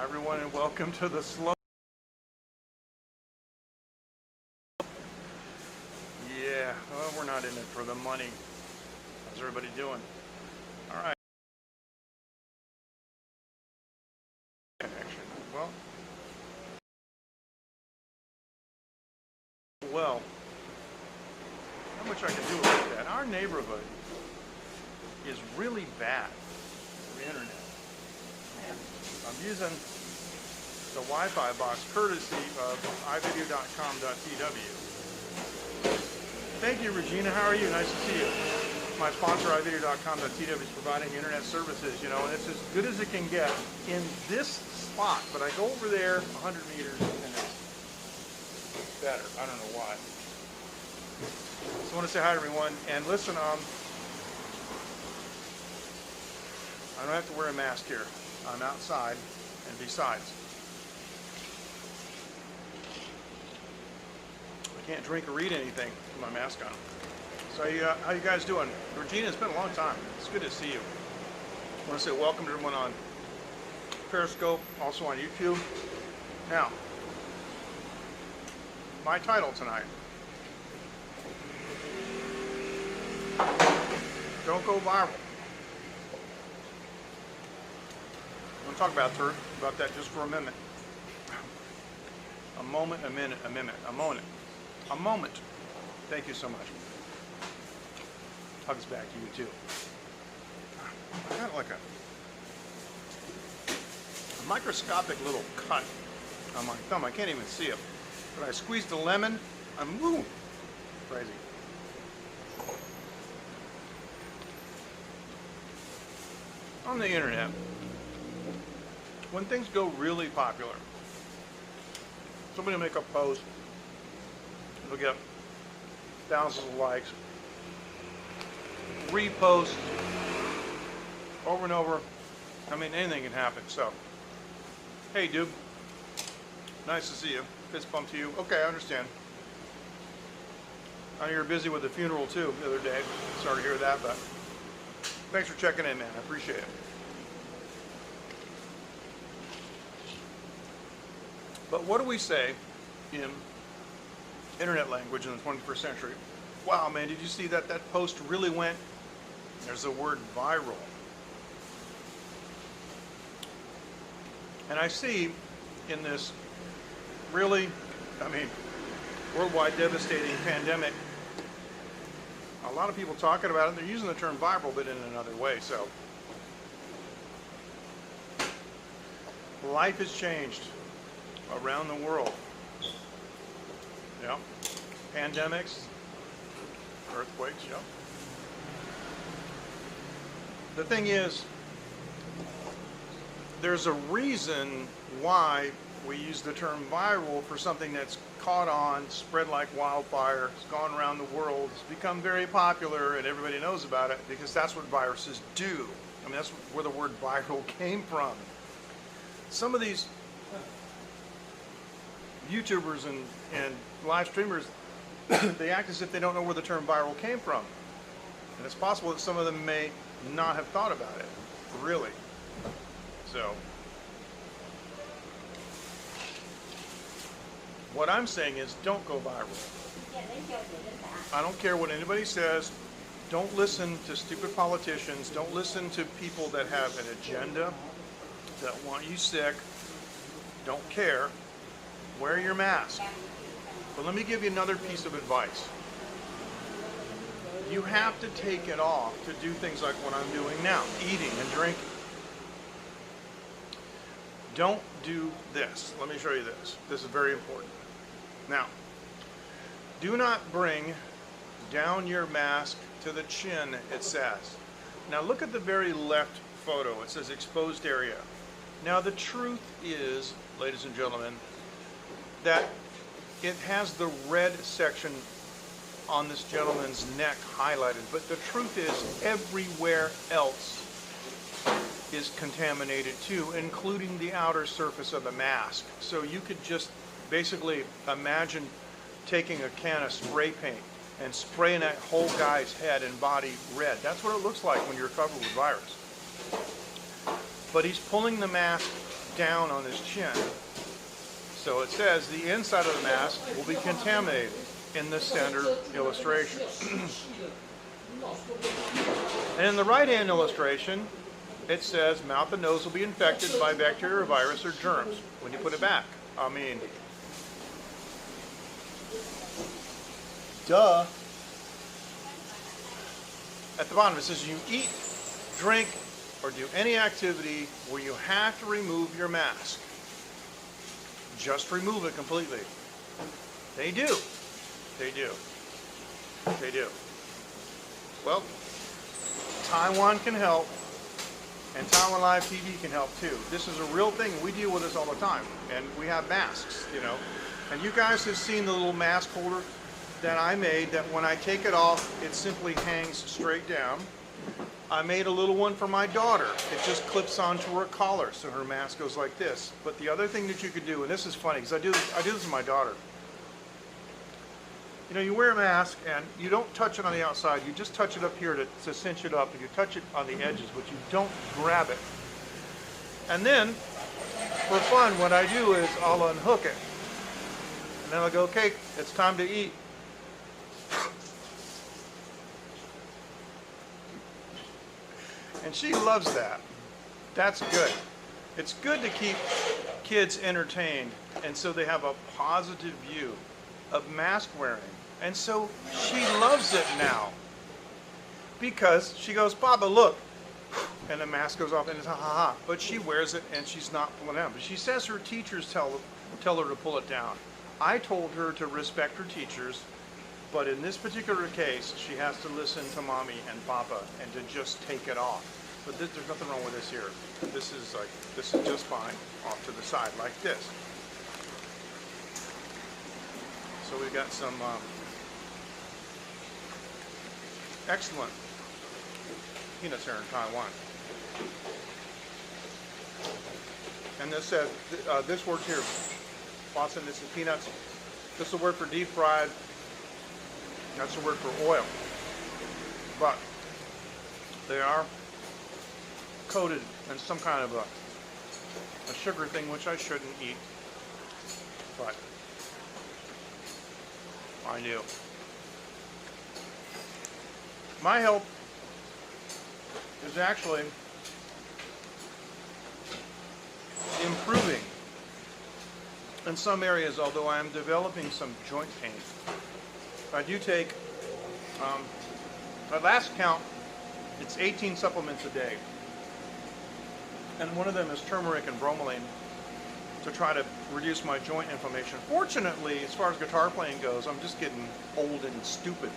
everyone, and welcome to the slow. Yeah, well, we're not in it for the money. How's everybody doing? All right. Connection. Well, not much I can do about that. Our neighborhood is really bad for the internet. I'm using the Wi-Fi box courtesy of ivideo.com.tw. Thank you, Regina. How are you? Nice to see you. My sponsor, ivideo.com.tw, is providing internet services, and it's as good as it can get in this spot. But I go over there 100 meters and it's better. I don't know why. So I want to say hi to everyone. And listen, I don't have to wear a mask here. I'm outside, and besides, I can't drink or read anything with my mask on. So how you guys doing? Regina, it's been a long time. It's good to see you. I want to say welcome to everyone on Periscope, also on YouTube. Now, my title tonight, don't go viral. I'm going to talk about that just for a minute. A moment, a minute, a minute, a moment. A moment. Thank you so much. Hugs back to you too. I got like a microscopic little cut on my thumb. I can't even see it. But I squeezed a lemon. I'm crazy. On the internet, when things go really popular, somebody will make a post, it'll get thousands of likes, reposts, over and over. I mean, anything can happen. So, hey dude, nice to see you. Fist bump to you. Okay, I understand. I know you were busy with the funeral too the other day. Sorry to hear that, but thanks for checking in, man. I appreciate it. But what do we say in internet language in the 21st century? Wow, man, did you see that post really went? There's the word viral. And I see in this really, worldwide devastating pandemic, a lot of people talking about it. They're using the term viral, but in another way. So life has changed around the world. Yeah. Pandemics, earthquakes, yeah. The thing is, there's a reason why we use the term viral for something that's caught on, spread like wildfire, it's gone around the world, it's become very popular, and everybody knows about it, because that's what viruses do. I mean, that's where the word viral came from. Some of these YouTubers and live streamers, they act as if they don't know where the term viral came from. And it's possible that some of them may not have thought about it, really. So, what I'm saying is, don't go viral. I don't care what anybody says. Don't listen to stupid politicians. Don't listen to people that have an agenda, that want you sick. Don't care. Wear your mask. But let me give you another piece of advice. You have to take it off to do things like what I'm doing now, eating and drinking. Don't do this. Let me show you this. This is very important. Now, do not bring down your mask to the chin, it says. Now look at the very left photo. It says exposed area. Now the truth is, ladies and gentlemen, that it has the red section on this gentleman's neck highlighted, but the truth is everywhere else is contaminated too, including the outer surface of the mask. So you could just basically imagine taking a can of spray paint and spraying that whole guy's head and body red. That's what it looks like when you're covered with virus. But he's pulling the mask down on his chin. So it says the inside of the mask will be contaminated in the standard illustration. And in the right-hand illustration, it says mouth and nose will be infected by bacteria, virus, or germs when you put it back. I mean, duh. At the bottom it says you eat, drink, or do any activity where you have to remove your mask. Just remove it completely. They do. They do. They do. Well, Taiwan can help, and Taiwan Live TV can help too. This is a real thing. We deal with this all the time, and we have masks, you know. And you guys have seen the little mask holder that I made that when I take it off, it simply hangs straight down. I made a little one for my daughter. It just clips onto her collar, so her mask goes like this. But the other thing that you could do, and this is funny, because I do this with my daughter. You know, you wear a mask and you don't touch it on the outside. You just touch it up here to cinch it up, and you touch it on the edges, but you don't grab it. And then, for fun, what I do is I'll unhook it. And then I'll go, okay, it's time to eat. And she loves that. That's good. It's good to keep kids entertained, and so they have a positive view of mask wearing. And so she loves it now. Because she goes, Papa, look. And the mask goes off and it's ha ha ha. But she wears it and she's not pulling it down. But she says her teachers tell her to pull it down. I told her to respect her teachers, but in this particular case, she has to listen to Mommy and Papa and to just take it off. But there's nothing wrong with this here. This is just fine off to the side like this. So we've got some excellent peanuts here in Taiwan. And this says, this word here, Boston, this is peanuts. This is the word for deep fried. That's the word for oil. But they are coated in some kind of a sugar thing, which I shouldn't eat. But I do. My health is actually improving in some areas, although I am developing some joint pain. I do take, at last count, it's 18 supplements a day. And one of them is turmeric and bromelain to try to reduce my joint inflammation. Fortunately, as far as guitar playing goes, I'm just getting old and stupid.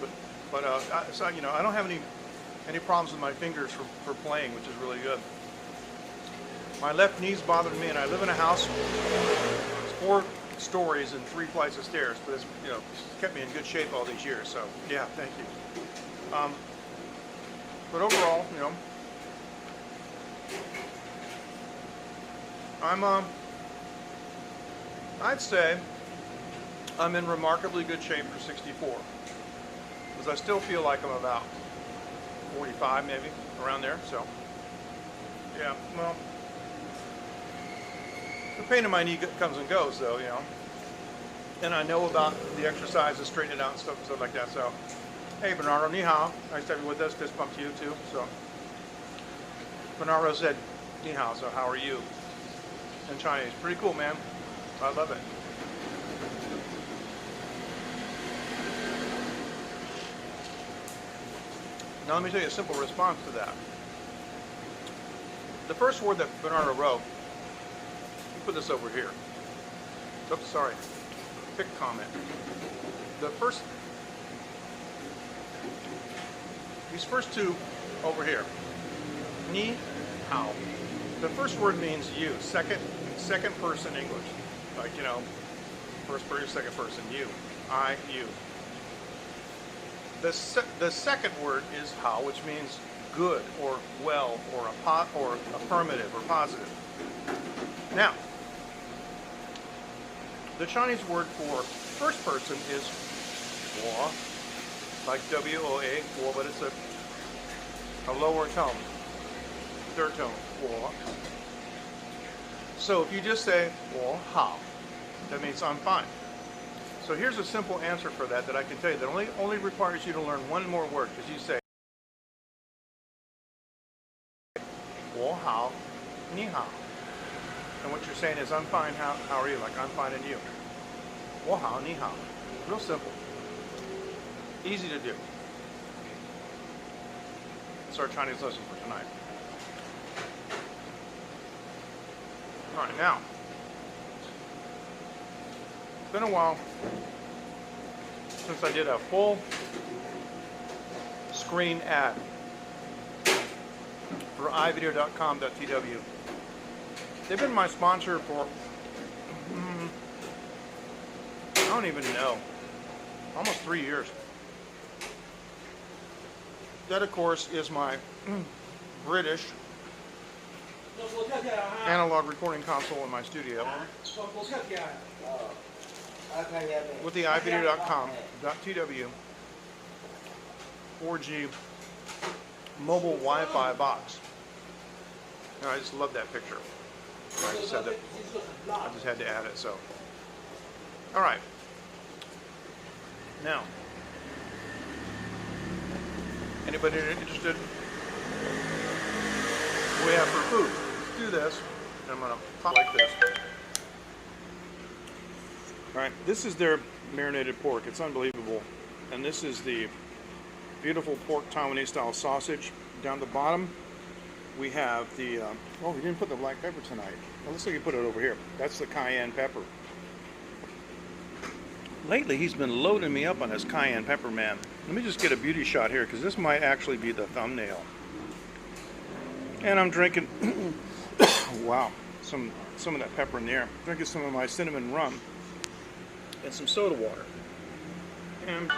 But so, you know, I don't have any problems with my fingers for playing, which is really good. My left knee's bothered me, and I live in a house. It's 4 stories and 3 flights of stairs, but it's, you know, it's kept me in good shape all these years. So yeah, thank you. But overall, you know, I'd say I'm in remarkably good shape for 64, because I still feel like I'm about 45, maybe around there. So yeah, well, the pain in my knee comes and goes, though, you know. And I know about the exercises, straighten it out and stuff like that. So, hey, Bernardo, ni hao. Nice to have you with us. Fist bump to you, too. So, Bernardo said, ni hao, so how are you? In Chinese. Pretty cool, man. I love it. Now, let me tell you a simple response to that. The first word that Bernardo wrote, put this over here. Oops, sorry. Pick comment. These first 2 over here. Ni hao. The first word means you. Second person English. Like, you know, first person, second person, you. I, you. The second word is hao, which means good or well or affirmative or positive. Now, the Chinese word for first person is wo, like W-O-A, wo, but it's a lower tone, third tone, wo. So if you just say 我好, that means I'm fine. So here's a simple answer for that I can tell you that only requires you to learn one more word, because you say 我好, 你好. And what you're saying is I'm fine, how are you? Like I'm fine and you. 我好,你好. Real simple. Easy to do. It's our Chinese lesson for tonight. Alright, now, it's been a while since I did a full screen ad for ivideo.com.tw. They've been my sponsor for, I don't even know, almost 3 years. That, of course, is my British analog recording console in my studio with the ivideo.com.tw 4G mobile Wi-Fi box. I just love that picture. I just had to add it. So, all right. Now, anybody interested? We have for food. Let's do this. I'm gonna pop like this. All right. This is their marinated pork. It's unbelievable. And this is the beautiful pork Taiwanese style sausage. Down the bottom, we have the. Oh, we didn't put the black pepper tonight. Well, looks like you put it over here. That's the cayenne pepper. Lately, he's been loading me up on this cayenne pepper, man. Let me just get a beauty shot here, because this might actually be the thumbnail. And I'm drinking, wow, some of that pepper in the air. Drinking some of my cinnamon rum and some soda water. And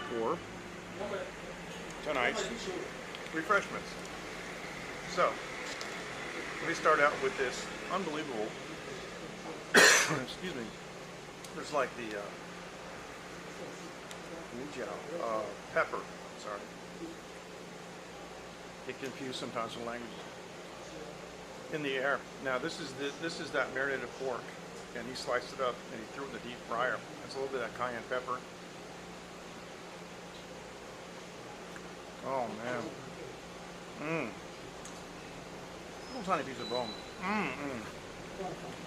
for tonight's refreshments. So, let me start out with this unbelievable, excuse me, it's like the pepper, sorry. Get confused sometimes with languages. In the air. Now this is that marinated pork, and he sliced it up and he threw it in the deep fryer. It's a little bit of that cayenne pepper. Oh man. Little tiny piece of bone.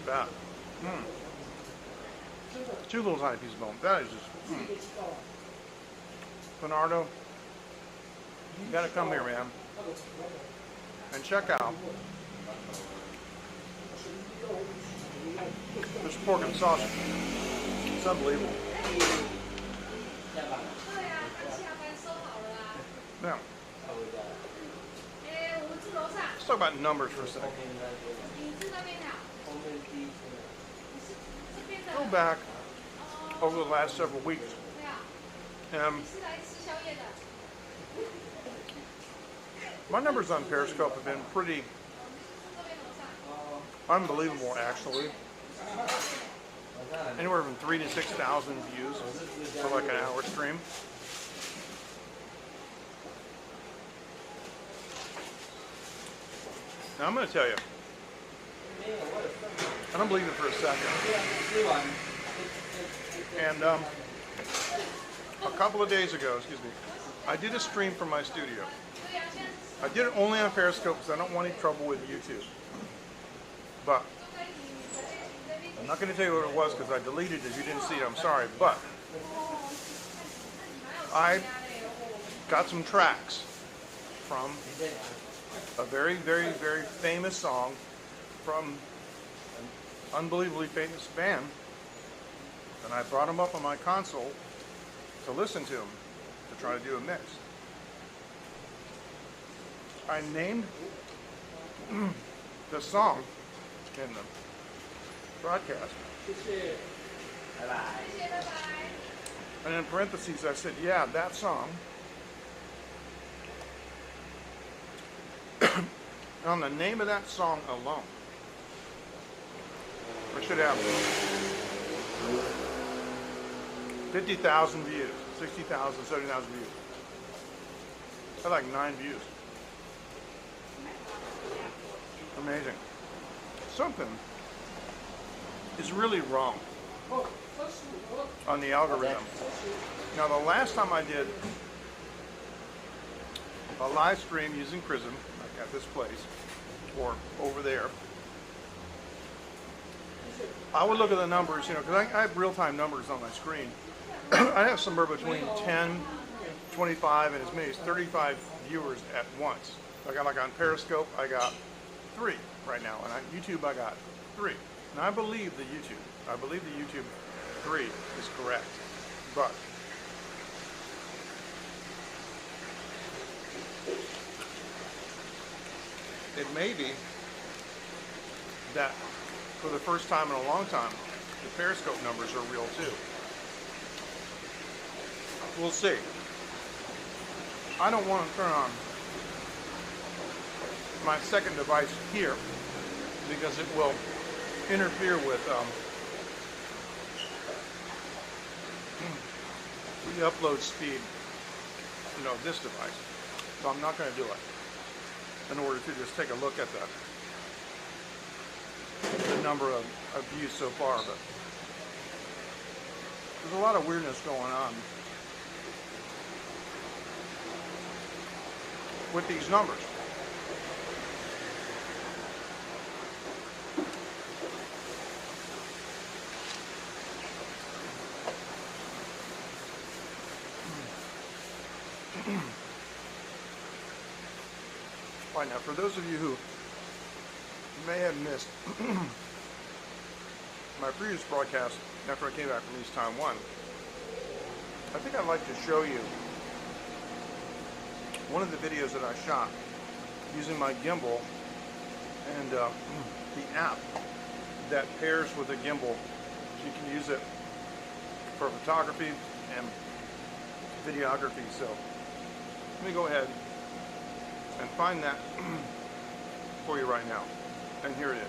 That. Two little tiny pieces of bone. That is just. Bernardo, you gotta come here, man, and check out this pork and sausage. It's unbelievable. Now, let's talk about numbers for a second. Go back over the last several weeks. My numbers on Periscope have been pretty unbelievable, actually. Anywhere from 3,000 to 6,000 views for like an hour stream. Now I'm going to tell you, I don't believe it for a second. And a couple of days ago, excuse me, I did a stream from my studio. I did it only on Periscope because I don't want any trouble with YouTube. But I'm not going to tell you what it was because I deleted it. If you didn't see it, I'm sorry. But I got some tracks from a very, very, very famous song from an unbelievably famous band. And I brought them up on my console to listen to them, to try to do a mix. I named the song in the broadcast. And in parentheses I said, yeah, that song. On the name of that song alone, I should have 50,000 views, 60,000, 70,000 views. I had like 9 views. Amazing. Something is really wrong on the algorithm. Now, the last time I did a live stream using Prism, like at this place or over there, I would look at the numbers, you know, because I have real-time numbers on my screen. I have somewhere between 10, 25, and as many as 35 viewers at once. Like on Periscope, I got 3 right now, and on YouTube, I got 3. And I believe the YouTube 3 is correct, but it may be that for the first time in a long time, the Periscope numbers are real too. We'll see. I don't want to turn on my second device here because it will interfere with the upload speed, you know, of this device. So I'm not going to do it in order to just take a look at the number of views so far, but there's a lot of weirdness going on with these numbers. Right now, for those of you who may have missed my previous broadcast after I came back from East Taiwan, I think I'd like to show you one of the videos that I shot using my gimbal and the app that pairs with a gimbal. So you can use it for photography and videography. So let me go ahead and find that for you right now. And here it is.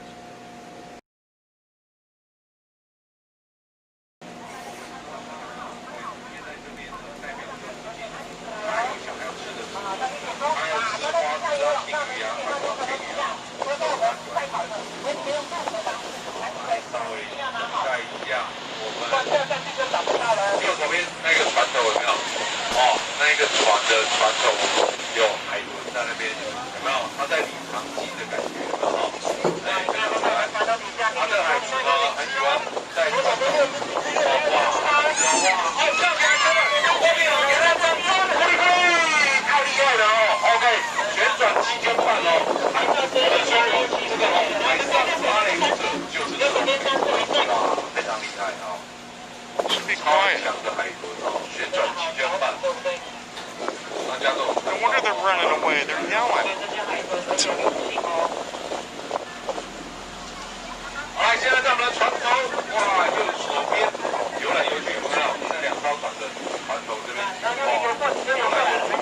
No wonder they're running away. They're yelling. 现在在我们的船头，哇，右手边游来游去，有没有？这2艘船的船头这边，游来游去。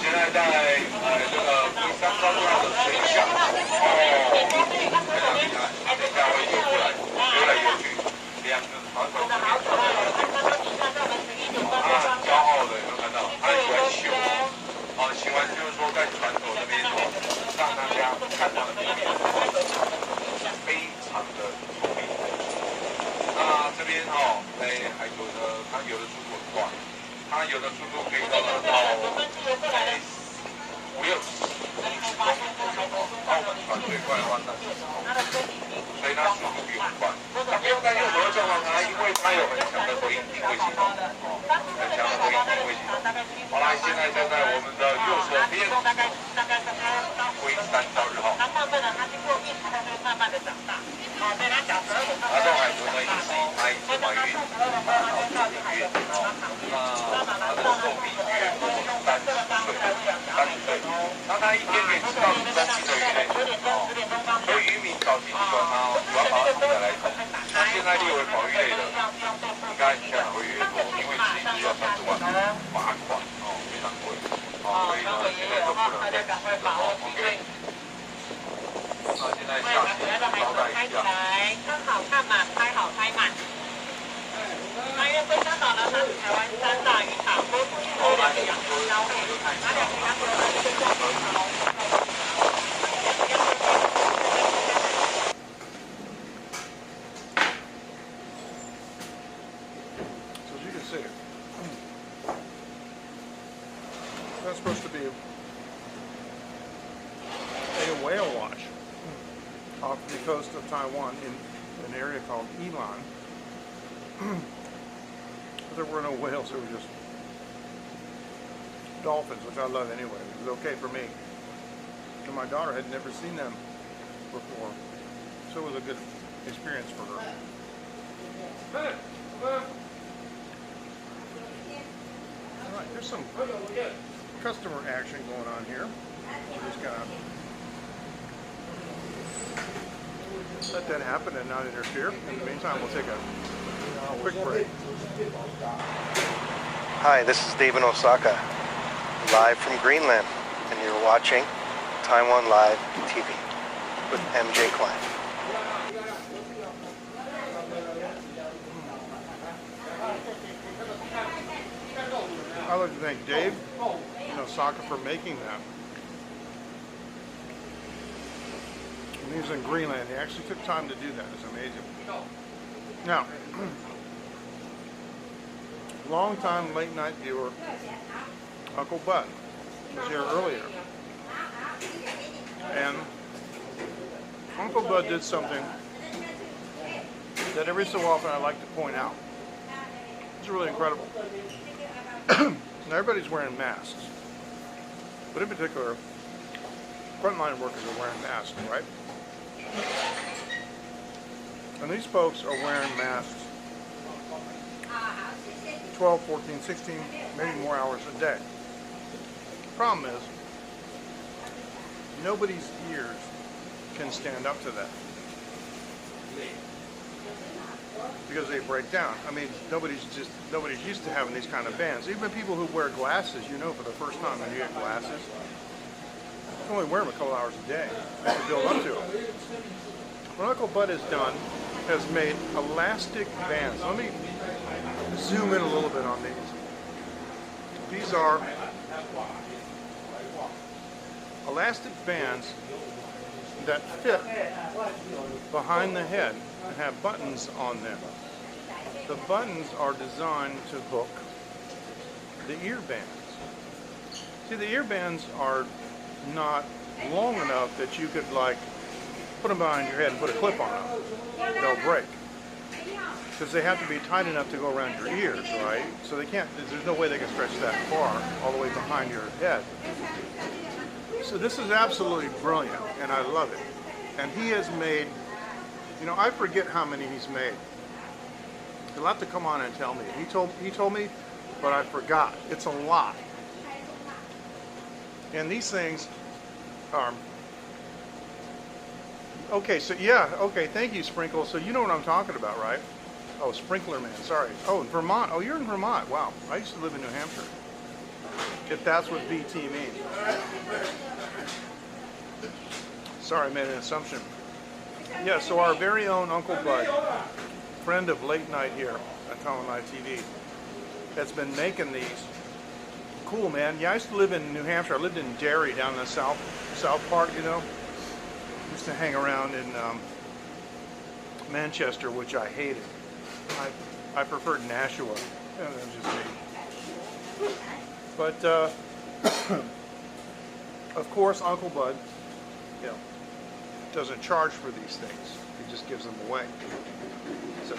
现在在这个第3艘船的水下，非常厉害，等一下会游过来，游来游去，2个船头这边船骄傲的有没有看到？他喜欢秀，喜欢就是说在船头那边让大家看到的表演。 非常的聪明。那这边海豚呢，它游的速度很快，它游的速度可以到达到5、60公里左右。那我们船最快的话30公里，所以它速度比我们快。那不用担心我们会撞到它，因为它有很强的回应定位系统，很强的回应定位系统。好啦，现在站在我们的右手边，回应3兆日后。 那这种海豚呢，也是以胎子怀孕，月那它的寿命约莫30岁，那它一天可以吃到10公斤的鱼类，所以渔民早期喜欢它，主要把它统来吃。那现在列为保育类的，应该下来会越多，因为吃一只要30万罚款，非常贵，所以呢，现在都不能再吃了，OK。 那现在下去招待一下。看好看满，拍好拍满。那因为贵香岛呢，它是台湾3大渔场，多数是2个养殖交配，那2个养殖交配是更高。off the coast of Taiwan in an area called Yilan. But there were no whales, there were just dolphins, which I love anyway. It was okay for me. And my daughter had never seen them before, so it was a good experience for her. Alright, there's some customer action going on here. We're just gonna let that happen and not interfere. In the meantime, we'll take a quick break. Hi, this is Dave in Osaka, live from Greenland, and you're watching Taiwan Live TV with MJ Klein. I'd like to thank Dave in Osaka for making that. And he's in Greenland. He actually took time to do that. It's amazing. Now, long-time late-night viewer, Uncle Bud, was here earlier. And Uncle Bud did something that every so often I like to point out. It's really incredible. Now everybody's wearing masks, but in particular, frontline workers are wearing masks, right? And these folks are wearing masks 12, 14, 16, maybe more hours a day. Problem is, nobody's ears can stand up to that because they break down. I mean, nobody's used to having these kind of bands. Even people who wear glasses, you know, for the first time when you get glasses, you can only wear them a couple hours a day. They have to build up to them. What Uncle Bud has done has made elastic bands. Let me zoom in a little bit on these. These are elastic bands that fit behind the head and have buttons on them. The buttons are designed to hook the ear bands. See, the ear bands are not long enough that you could like put them behind your head and put a clip on them. They'll break. Because they have to be tight enough to go around your ears, right? So they can't, there's no way they can stretch that far all the way behind your head. So this is absolutely brilliant, and I love it. And he has made, you know, I forget how many he's made. He'll have to come on and tell me. He told me, but I forgot. It's a lot. And these things are, okay, so yeah, okay, thank you, Sprinkle. So you know what I'm talking about, right? Oh, Sprinkler Man, sorry. Oh, in Vermont. Oh, you're in Vermont. Wow. I used to live in New Hampshire. If that's what BT means. Sorry, I made an assumption. Yeah, so our very own Uncle Bud, friend of late night here at Taiwan Live TV, has been making these. Cool, man. Yeah, I used to live in New Hampshire. I lived in Derry down in the south part, you know. Used to hang around in Manchester, which I hated. I preferred Nashua. Yeah, that was just me. But of course, Uncle Bud, you know, doesn't charge for these things. He just gives them away. So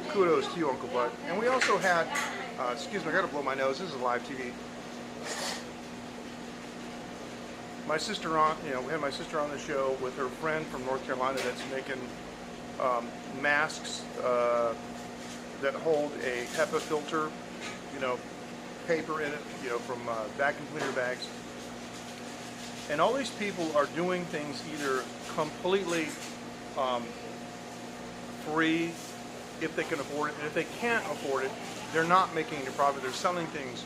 kudos to you, Uncle Bud. And we also had, excuse me, I gotta blow my nose. This is live TV. My sister on, you know, we had my sister on the show with her friend from North Carolina that's making masks that hold a HEPA filter, you know, paper in it, you know, from vacuum cleaner bags. And all these people are doing things either completely free if they can afford it, and if they can't afford it, they're not making any profit. They're selling things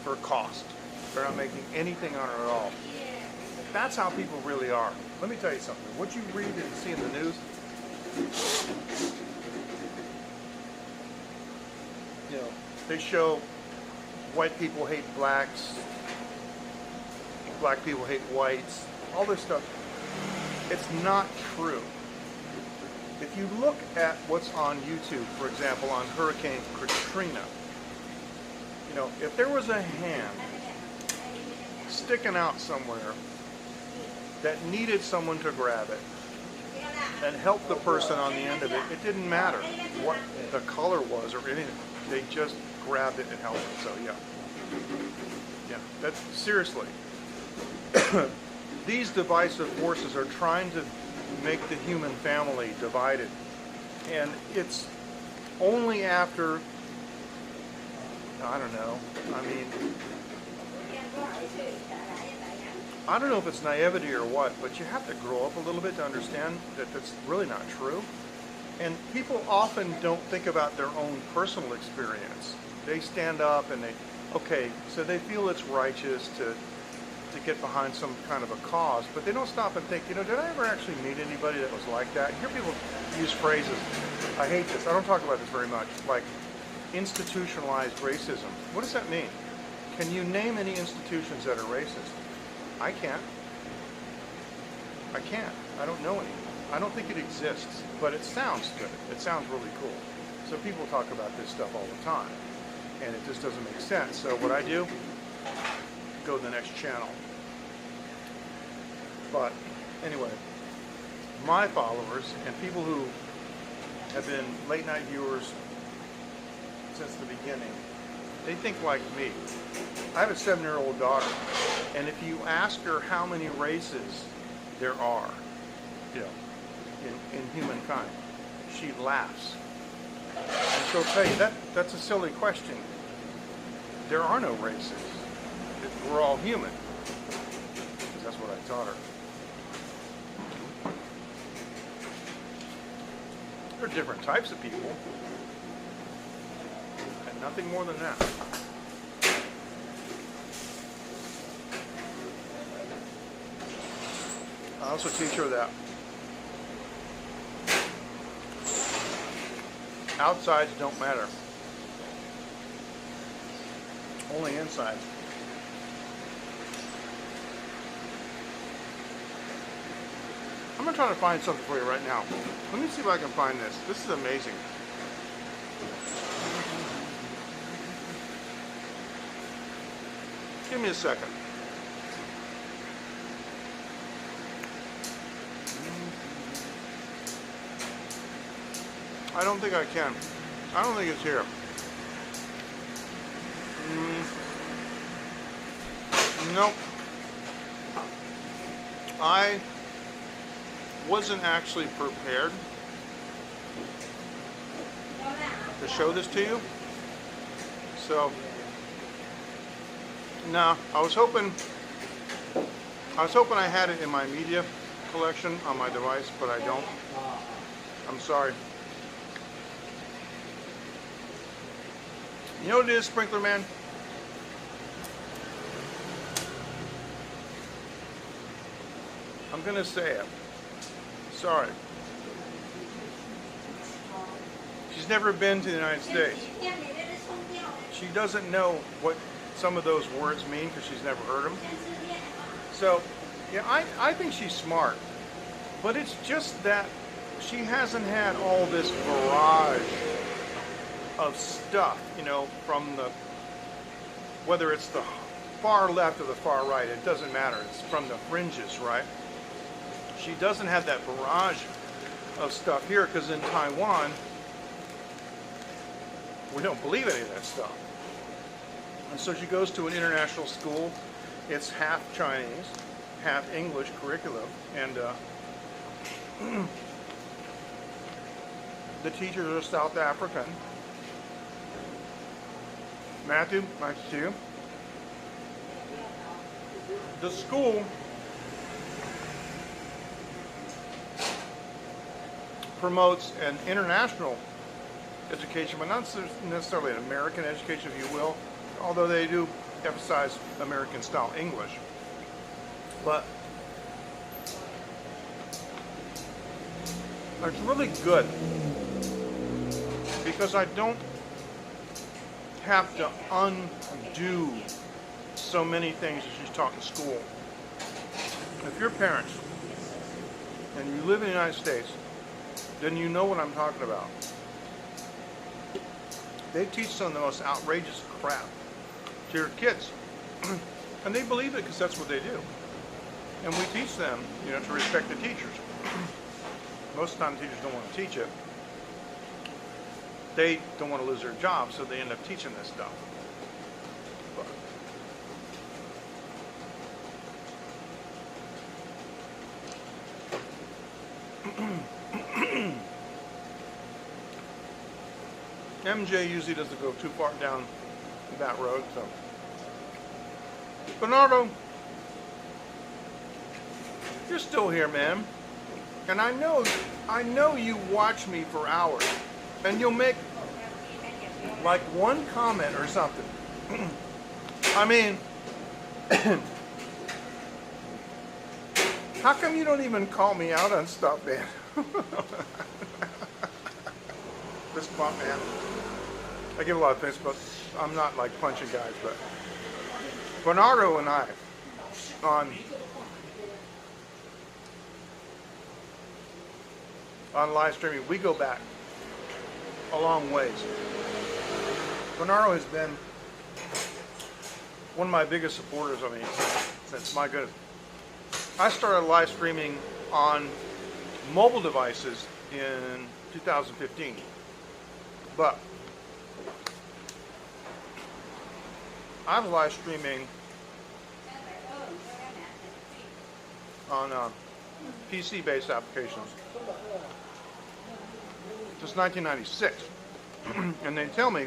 for cost. They're not making anything on it at all. That's how people really are. Let me tell you something. What you read and see in the news, you know, they show white people hate blacks, black people hate whites, all this stuff. It's not true. If you look at what's on YouTube, for example, on Hurricane Katrina, you know, if there was a hand sticking out somewhere that needed someone to grab it and help the person on the end of it. It didn't matter what the color was or anything. They just grabbed it and held it. So yeah, that's seriously. These divisive forces are trying to make the human family divided, and it's only after, I don't know, I don't know if it's naivety or what, but you have to grow up a little bit to understand that that's really not true. And people often don't think about their own personal experience. They stand up and so they feel it's righteous to get behind some kind of a cause, but they don't stop and think, did I ever actually meet anybody that was like that? You hear people use phrases, I hate this, I don't talk about this very much, like institutionalized racism. What does that mean? Can you name any institutions that are racist? I can't. I don't know any. I don't think it exists, but it sounds good. It sounds really cool. So people talk about this stuff all the time, and it just doesn't make sense. So what I do, go to the next channel. But anyway, my followers and people who have been late night viewers since the beginning, they think like me. I have a 7-year-old daughter, and if you ask her how many races there are, in humankind, she laughs. And she'll tell you that's a silly question. There are no races. We're all human. Because that's what I taught her. There are different types of people, and nothing more than that. I also teach her that outsides don't matter, only insides. I'm going to try to find something for you right now. Let me see if I can find this. This is amazing. Give me a second. I don't think I can. I don't think it's here. Nope. I wasn't actually prepared to show this to you. So, no, I was hoping I had it in my media collection on my device, but I don't. I'm sorry. You know what it is, Sprinkler Man? I'm gonna say it. Sorry. She's never been to the United States. She doesn't know what some of those words mean because she's never heard them. So, yeah, I think she's smart. But it's just that she hasn't had all this barrage of stuff, from whether it's the far left or the far right, it doesn't matter. It's from the fringes, right? She doesn't have that barrage of stuff here because in Taiwan, we don't believe any of that stuff. And so she goes to an international school. It's half Chinese, half English curriculum, and the teachers are South African. Matthew, nice to see you. The school promotes an international education, but not necessarily an American education, if you will, although they do emphasize American-style English. But it's really good because I don't have to undo so many things that she's taught in school. If you're parents and you live in the United States, then you know what I'm talking about. They teach some of the most outrageous crap to your kids. And they believe it because that's what they do. And we teach them, you know, to respect the teachers. Most of the time teachers don't want to teach it. They don't want to lose their job, so they end up teaching this stuff. MJ usually doesn't go too far down that road, so. Bernardo, you're still here, man. And I know you watch me for hours. And you'll make like one comment or something. I mean, how come you don't even call me out on stuff, man? This spot, man. I give a lot of things, but I'm not like punching guys. But Bernardo and I on live streaming, we go back a long ways. Bernardo has been one of my biggest supporters. I mean, since my goodness, I started live streaming on mobile devices in 2015, but I'm live streaming on PC-based applications since 1996. And they tell me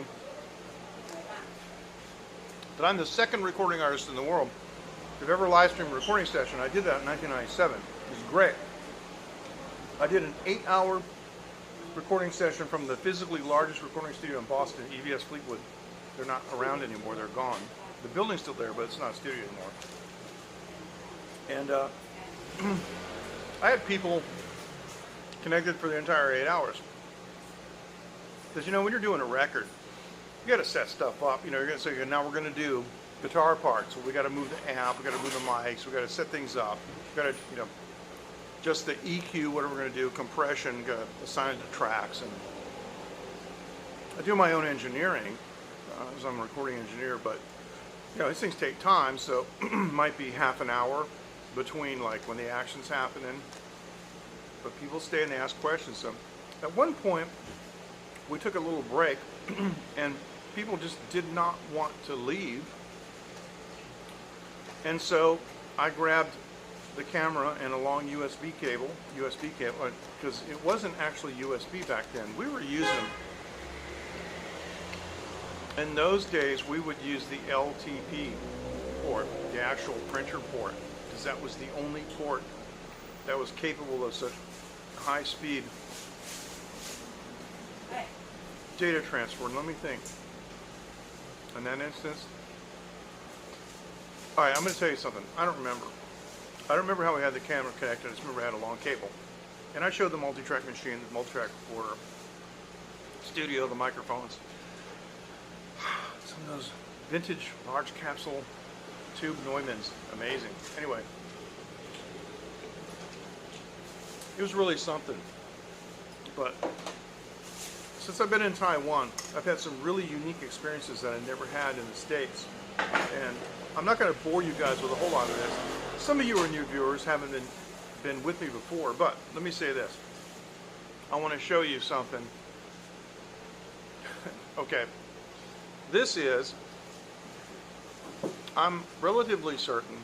that I'm the second recording artist in the world to ever live stream a recording session. I did that in 1997. It was great. I did an 8-hour recording session from the physically largest recording studio in Boston, EVS Fleetwood. They're not around anymore, they're gone. The building's still there, but it's not a studio anymore. And I had people connected for the entire 8 hours. Because, you know, when you're doing a record, you got to set stuff up. You know, you're going to say, now we're going to do guitar parts. Well, we got to move the amp, we got to move the mics, we got to set things up. We got to, you know, just the EQ, what are we going to do, compression, got to assign it to tracks. And I do my own engineering, as I'm a recording engineer, but, you know, these things take time, so might be half an hour between, like, when the action's happening. But people stay and they ask questions. So at one point, we took a little break, and people just did not want to leave. And so I grabbed the camera and a long USB cable, because it wasn't actually USB back then. We were using, in those days, we would use the LTP port, the actual printer port, because that was the only port that was capable of such high speed data transfer. And let me think. In that instance, all right, I'm going to tell you something. I don't remember. I don't remember how we had the camera connected. I just remember I had a long cable. And I showed the multi-track machine, the multi-track recorder, studio, the microphones. Some of those vintage large capsule tube Neumanns. Amazing. Anyway, it was really something. But since I've been in Taiwan, I've had some really unique experiences that I never had in the States. And I'm not going to bore you guys with a whole lot of this. Some of you are new viewers, haven't been with me before, but let me say this. I want to show you something. Okay. This is, I'm relatively certain,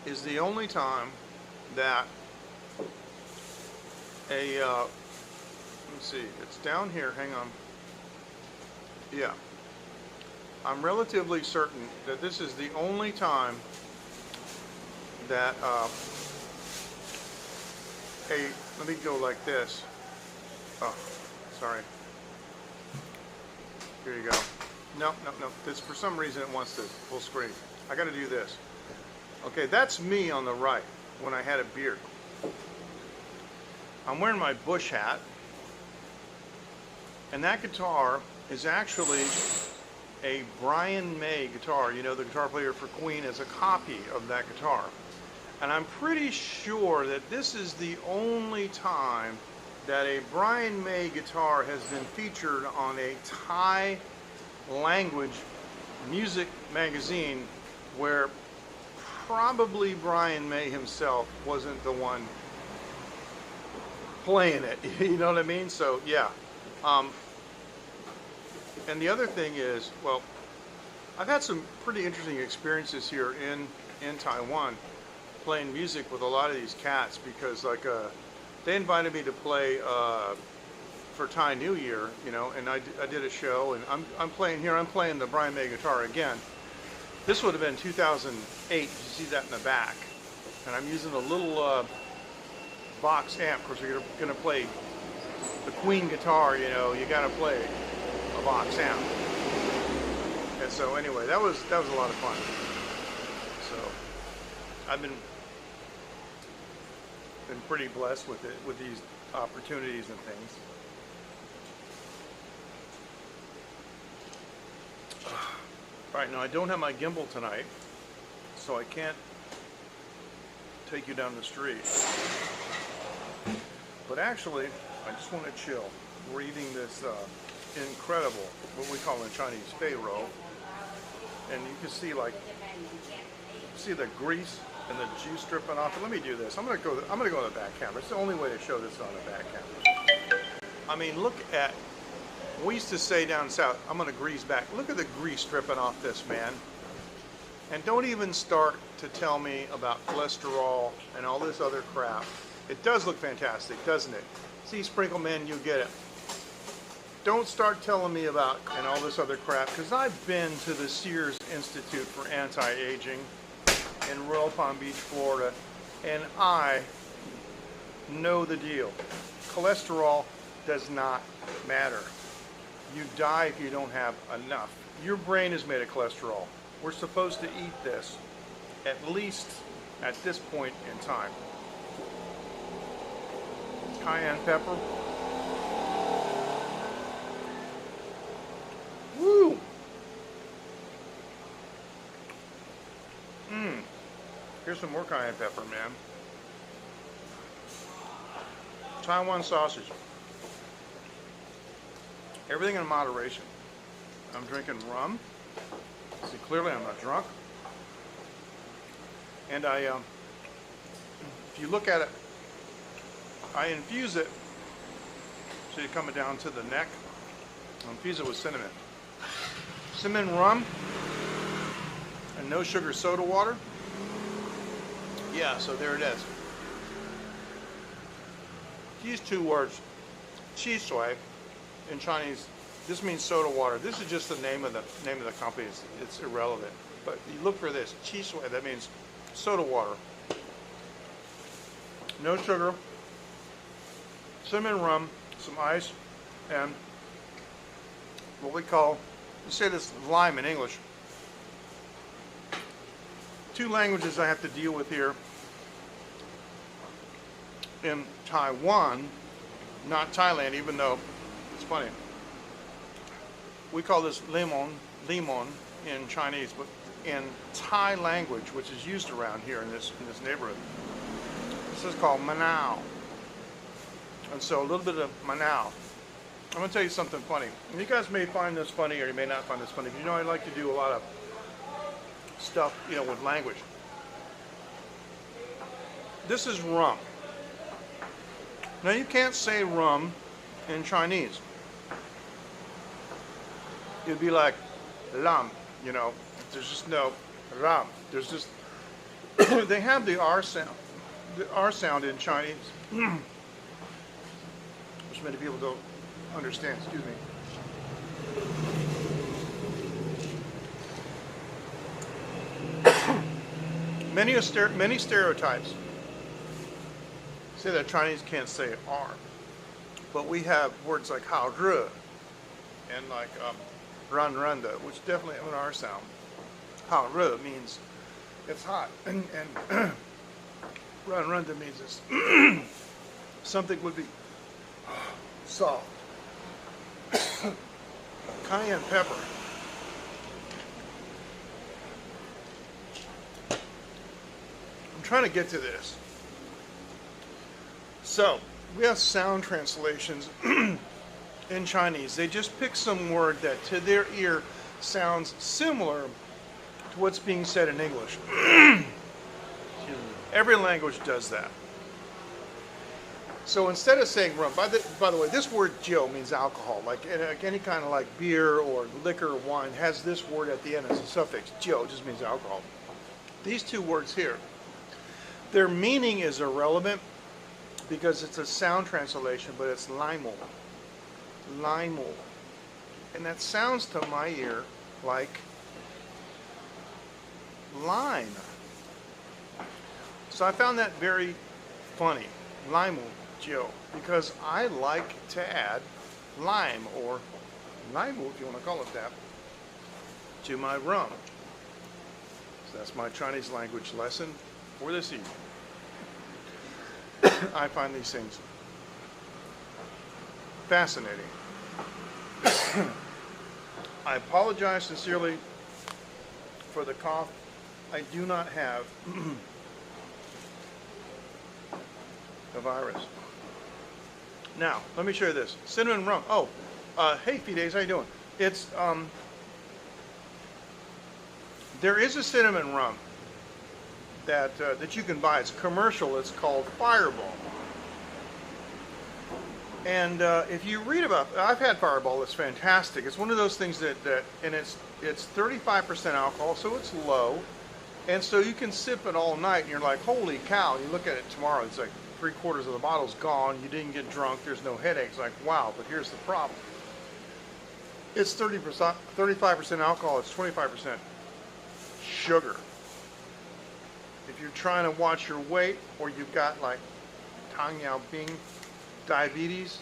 is the only time that a, let me see, it's down here, hang on. Yeah. I'm relatively certain that this is the only time that let me go like this. Oh, sorry. Here you go. No. This, for some reason, it wants to full screen. I got to do this. Okay, that's me on the right when I had a beard. I'm wearing my bush hat, and that guitar is actually a Brian May guitar. You know, the guitar player for Queen is a copy of that guitar. And I'm pretty sure that this is the only time that a Brian May guitar has been featured on a Thai language music magazine where probably Brian May himself wasn't the one playing it. You know what I mean? So yeah. And the other thing is, well, I've had some pretty interesting experiences here in Taiwan playing music with a lot of these cats, because like they invited me to play for Thai New Year, you know, and I did a show, and I'm playing here. I'm playing the Brian May guitar again. This would have been 2008. You see that in the back, and I'm using a little box amp. Of course, you're gonna play the Queen guitar, you know, you gotta play a box amp. And so anyway, that was a lot of fun. So I've been pretty blessed with it, with these opportunities and things. All right, now I don't have my gimbal tonight, so I can't take you down the street. But actually, I just want to chill. We're eating this incredible, what we call in Chinese, fei roe. And you can see, like, see the grease and the juice dripping off it. Let me do this. I'm gonna go to the back camera. It's the only way to show this on the back camera. I mean, look at, we used to say down south, I'm gonna grease back. Look at the grease dripping off this, man. And don't even start to tell me about cholesterol and all this other crap. It does look fantastic, doesn't it? See, Sprinkle Man, you get it. Don't start telling me about and all this other crap, because I've been to the Sears Institute for Anti-Aging in Royal Palm Beach, Florida, and I know the deal. Cholesterol does not matter. You die if you don't have enough. Your brain is made of cholesterol. We're supposed to eat this, at least at this point in time. Cayenne pepper. Woo! Here's some more cayenne pepper, man. Taiwan sausage. Everything in moderation. I'm drinking rum. See, clearly I'm not drunk. And if you look at it, I infuse it, so you're coming down to the neck. I infuse it with cinnamon. Cinnamon rum and no sugar soda water. Yeah, so there it is. These two words, chi shui, in Chinese, this means soda water. This is just the name of the company. It's irrelevant. But you look for this, chi shui, that means soda water. No sugar, cinnamon rum, some ice, and what we call, you say this lime in English. Two languages I have to deal with here in Taiwan, not Thailand, even though it's funny. We call this limon in Chinese, but in Thai language, which is used around here in this neighborhood, this is called manao. And so a little bit of manao. I'm going to tell you something funny. And you guys may find this funny, or you may not find this funny. You know, I like to do a lot of stuff, you know, with language. This is rum. Now you can't say rum in Chinese. It'd be like lam, you know. There's just no ram. There's just they have the R sound. The R sound in Chinese, which many people don't understand. Excuse me. Many stereotypes say that Chinese can't say R, but we have words like hao zhe and like ran randa, which definitely have an R sound. Hao zhe means it's hot, and ran randa means it's something would be soft. Cayenne pepper. I'm trying to get to this. So, we have sound translations in Chinese. They just pick some word that to their ear sounds similar to what's being said in English. Every language does that. So instead of saying rum, by the way, this word Gyo means alcohol. Like any kind of like beer or liquor or wine has this word at the end as a suffix. Gyo just means alcohol. These two words here, their meaning is irrelevant because it's a sound translation, but it's limo. Limo. And that sounds to my ear like lime. So I found that very funny. Limo. Gyo, because I like to add lime or limo, if you want to call it that, to my rum. So that's my Chinese language lesson for this evening. I find these things fascinating. I apologize sincerely for the cough. I do not have the virus. Now, let me show you this. Cinnamon rum. Oh, hey Fides, how you doing? It's, there is a cinnamon rum that you can buy. It's commercial. It's called Fireball. And if you read about, I've had Fireball. It's fantastic. It's one of those things and it's 35% alcohol, so it's low. And so you can sip it all night, and you're like, holy cow. You look at it tomorrow, it's like 3/4 of the bottle's gone. You didn't get drunk. There's no headaches. Like, wow. But here's the problem. It's 35% alcohol. It's 25% sugar. If you're trying to watch your weight, or you've got like Tang Yao Bing diabetes,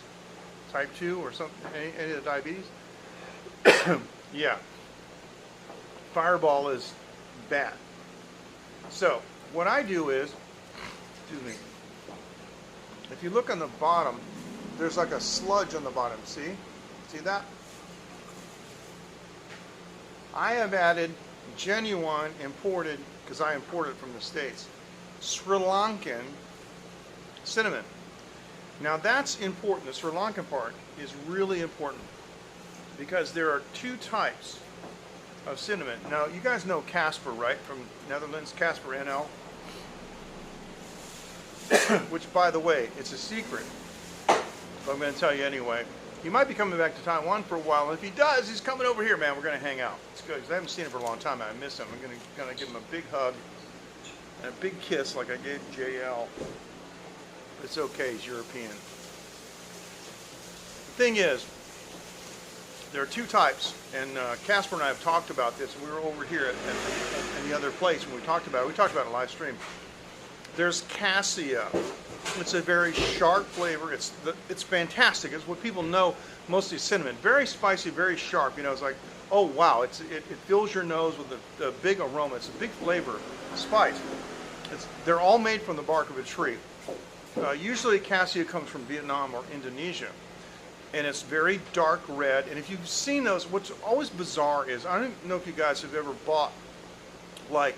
type 2 or something, any of the diabetes, yeah, Fireball is bad. So what I do is, excuse me, if you look on the bottom, there's like a sludge on the bottom. See that? I have added genuine imported, because I imported from the States, Sri Lankan cinnamon. Now that's important. The Sri Lankan part is really important because there are two types of cinnamon. Now you guys know Casper, right? From Netherlands, Casper NL. Which, by the way, it's a secret, but I'm going to tell you anyway. He might be coming back to Taiwan for a while, and if he does, he's coming over here, man. We're going to hang out. It's good, because I haven't seen him for a long time. I miss him. I'm going to give him a big hug and a big kiss like I gave JL. It's okay, he's European. The thing is, there are two types, and Casper and I have talked about this. We were over here at the other place, and we talked about it in a live stream. There's cassia. It's a very sharp flavor. It's fantastic. It's what people know mostly cinnamon. Very spicy, very sharp. You know, it's like, oh wow, it fills your nose with a big aroma. It's a big flavor, spice. They're all made from the bark of a tree. Usually cassia comes from Vietnam or Indonesia. And it's very dark red. And if you've seen those, what's always bizarre is, I don't know if you guys have ever bought like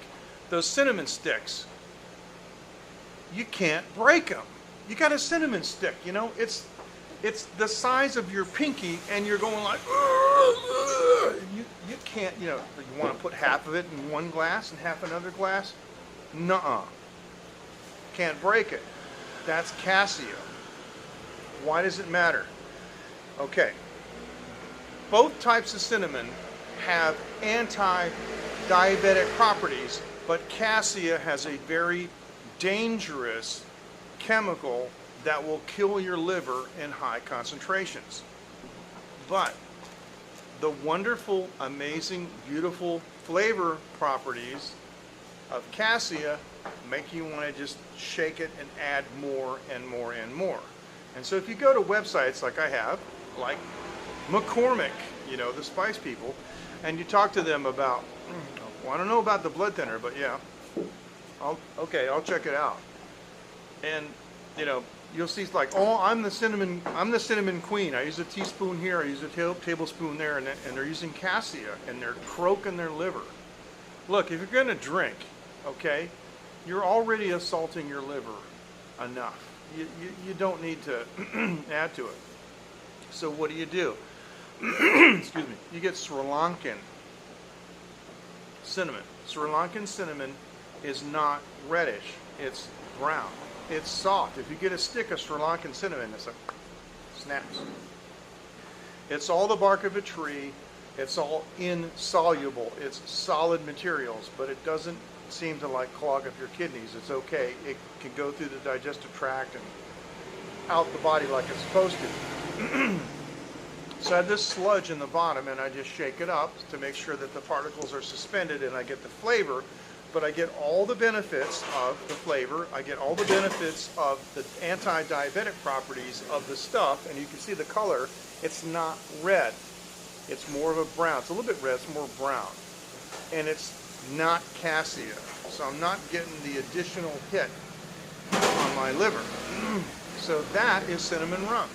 those cinnamon sticks. You can't break them. You got a cinnamon stick, you know, it's the size of your pinky, and you're going like, you can't, you know, you want to put half of it in one glass and half another glass? Nuh-uh. Can't break it. That's cassia. Why does it matter? Okay. Both types of cinnamon have anti-diabetic properties, but cassia has a very dangerous chemical that will kill your liver in high concentrations. But the wonderful, amazing, beautiful flavor properties of cassia make you want to just shake it and add more and more and more. And so if you go to websites like I have, like McCormick, you know, the spice people, and you talk to them about, well, I don't know about the blood thinner, but yeah, I'll check it out. And you know, you'll see it's like, oh, I'm the cinnamon queen. I use a teaspoon here, I use a tablespoon there, and they're using cassia, and they're croaking their liver. Look, if you're gonna drink, okay, you're already assaulting your liver enough. You don't need to add to it. So what do? Excuse me. You get Sri Lankan cinnamon. Sri Lankan cinnamon is not reddish, it's brown. It's soft. If you get a stick of Sri Lankan cinnamon, it's like snaps. It's all the bark of a tree. It's all insoluble. It's solid materials, but it doesn't seem to like clog up your kidneys. It's okay. It can go through the digestive tract and out the body like it's supposed to. So I have this sludge in the bottom, and I just shake it up to make sure that the particles are suspended and I get the flavor, but I get all the benefits of the flavor. I get all the benefits of the anti-diabetic properties of the stuff, and you can see the color. It's not red. It's more of a brown. It's a little bit red. It's more brown. And it's not cassia. So I'm not getting the additional hit on my liver. So that is cinnamon rum.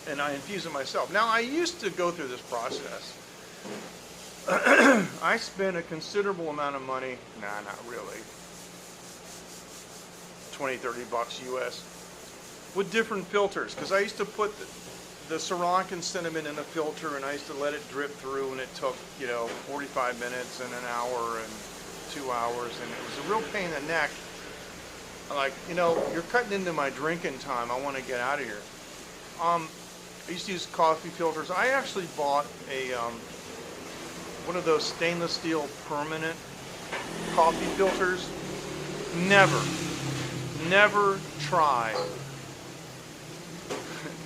And I infuse it myself. Now, I used to go through this process. I spent a considerable amount of money, nah, not really, 20, 30 bucks US, with different filters, because I used to put the Sri Lankan cinnamon in a filter, and I used to let it drip through, and it took, 45 minutes and an hour and 2 hours, and it was a real pain in the neck. Like, you're cutting into my drinking time. I want to get out of here. I used to use coffee filters. I actually bought one of those stainless steel permanent coffee filters. Never try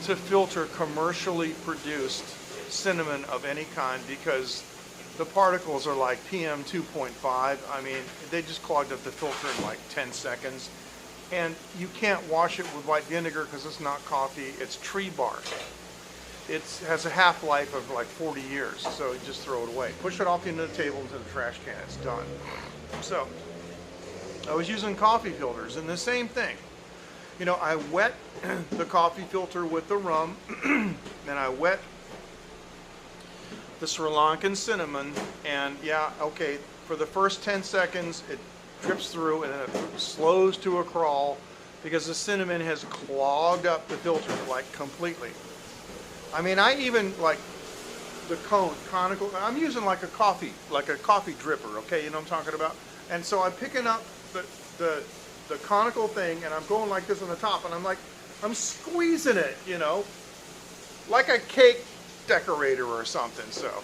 to filter commercially produced cinnamon of any kind, because the particles are like PM 2.5. I mean, they just clogged up the filter in like 10 seconds. And you can't wash it with white vinegar because it's not coffee, it's tree bark. It has a half-life of like 40 years, so you just throw it away. Push it off into the table, into the trash can, it's done. So, I was using coffee filters, and the same thing. I wet the coffee filter with the rum, then I wet the Sri Lankan cinnamon, and yeah, okay, for the first 10 seconds, it drips through, and then it slows to a crawl, because the cinnamon has clogged up the filter, like, completely. I mean, I even, like, the conical, I'm using like a coffee dripper, okay, you know what I'm talking about? And so I'm picking up the conical thing, and I'm going like this on the top, and I'm squeezing it, like a cake decorator or something. So,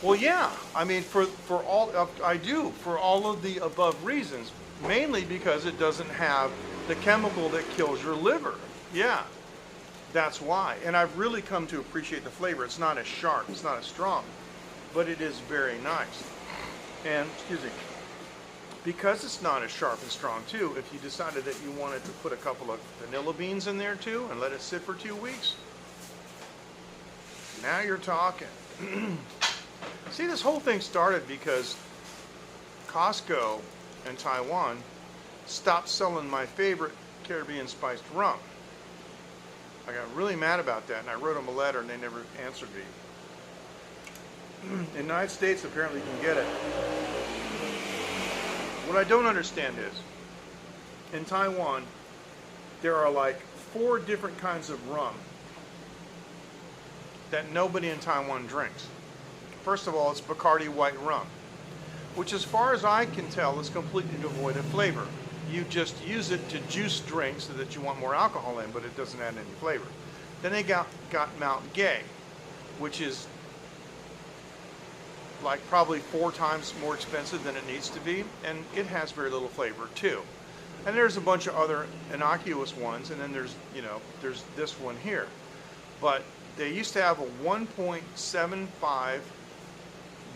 well, yeah, I mean, for all of the above reasons, mainly because it doesn't have the chemical that kills your liver. Yeah. That's why. And I've really come to appreciate the flavor. It's not as sharp, it's not as strong, but it is very nice. And, because it's not as sharp and strong too, if you decided that you wanted to put a couple of vanilla beans in there too and let it sit for 2 weeks, now you're talking. See, this whole thing started because Costco in Taiwan stopped selling my favorite Caribbean spiced rum. I got really mad about that, and I wrote them a letter, and they never answered me. In the United States, apparently you can get it. What I don't understand is, in Taiwan, there are like 4 different kinds of rum that nobody in Taiwan drinks. First of all, it's Bacardi white rum, which, as far as I can tell, is completely devoid of flavor. You just use it to juice drinks so that you want more alcohol in, but it doesn't add any flavor. Then they got Mount Gay, which is like probably 4 times more expensive than it needs to be, and it has very little flavor too. And there's a bunch of other innocuous ones, and then there's this one here. But they used to have a 1.75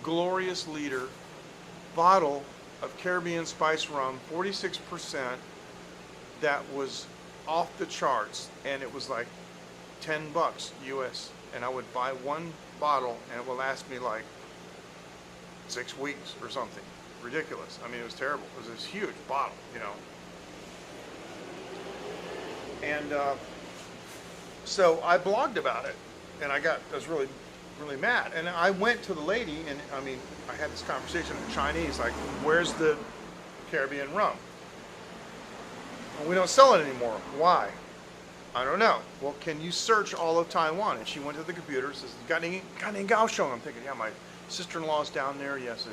glorious liter bottle of Caribbean spice rum, 46%, that was off the charts, and it was like 10 bucks US, and I would buy 1 bottle, and it would last me like 6 weeks or something. Ridiculous. I mean, it was terrible. It was this huge bottle, And so I blogged about it, and I was really, really mad. And I went to the lady, and I mean, I had this conversation in Chinese, like, where's the Caribbean rum? Well, we don't sell it anymore. Why? I don't know. Well, can you search all of Taiwan? And she went to the computer, says, got any Kaohsiung? I'm thinking, yeah, my sister-in-law's down there. Yes.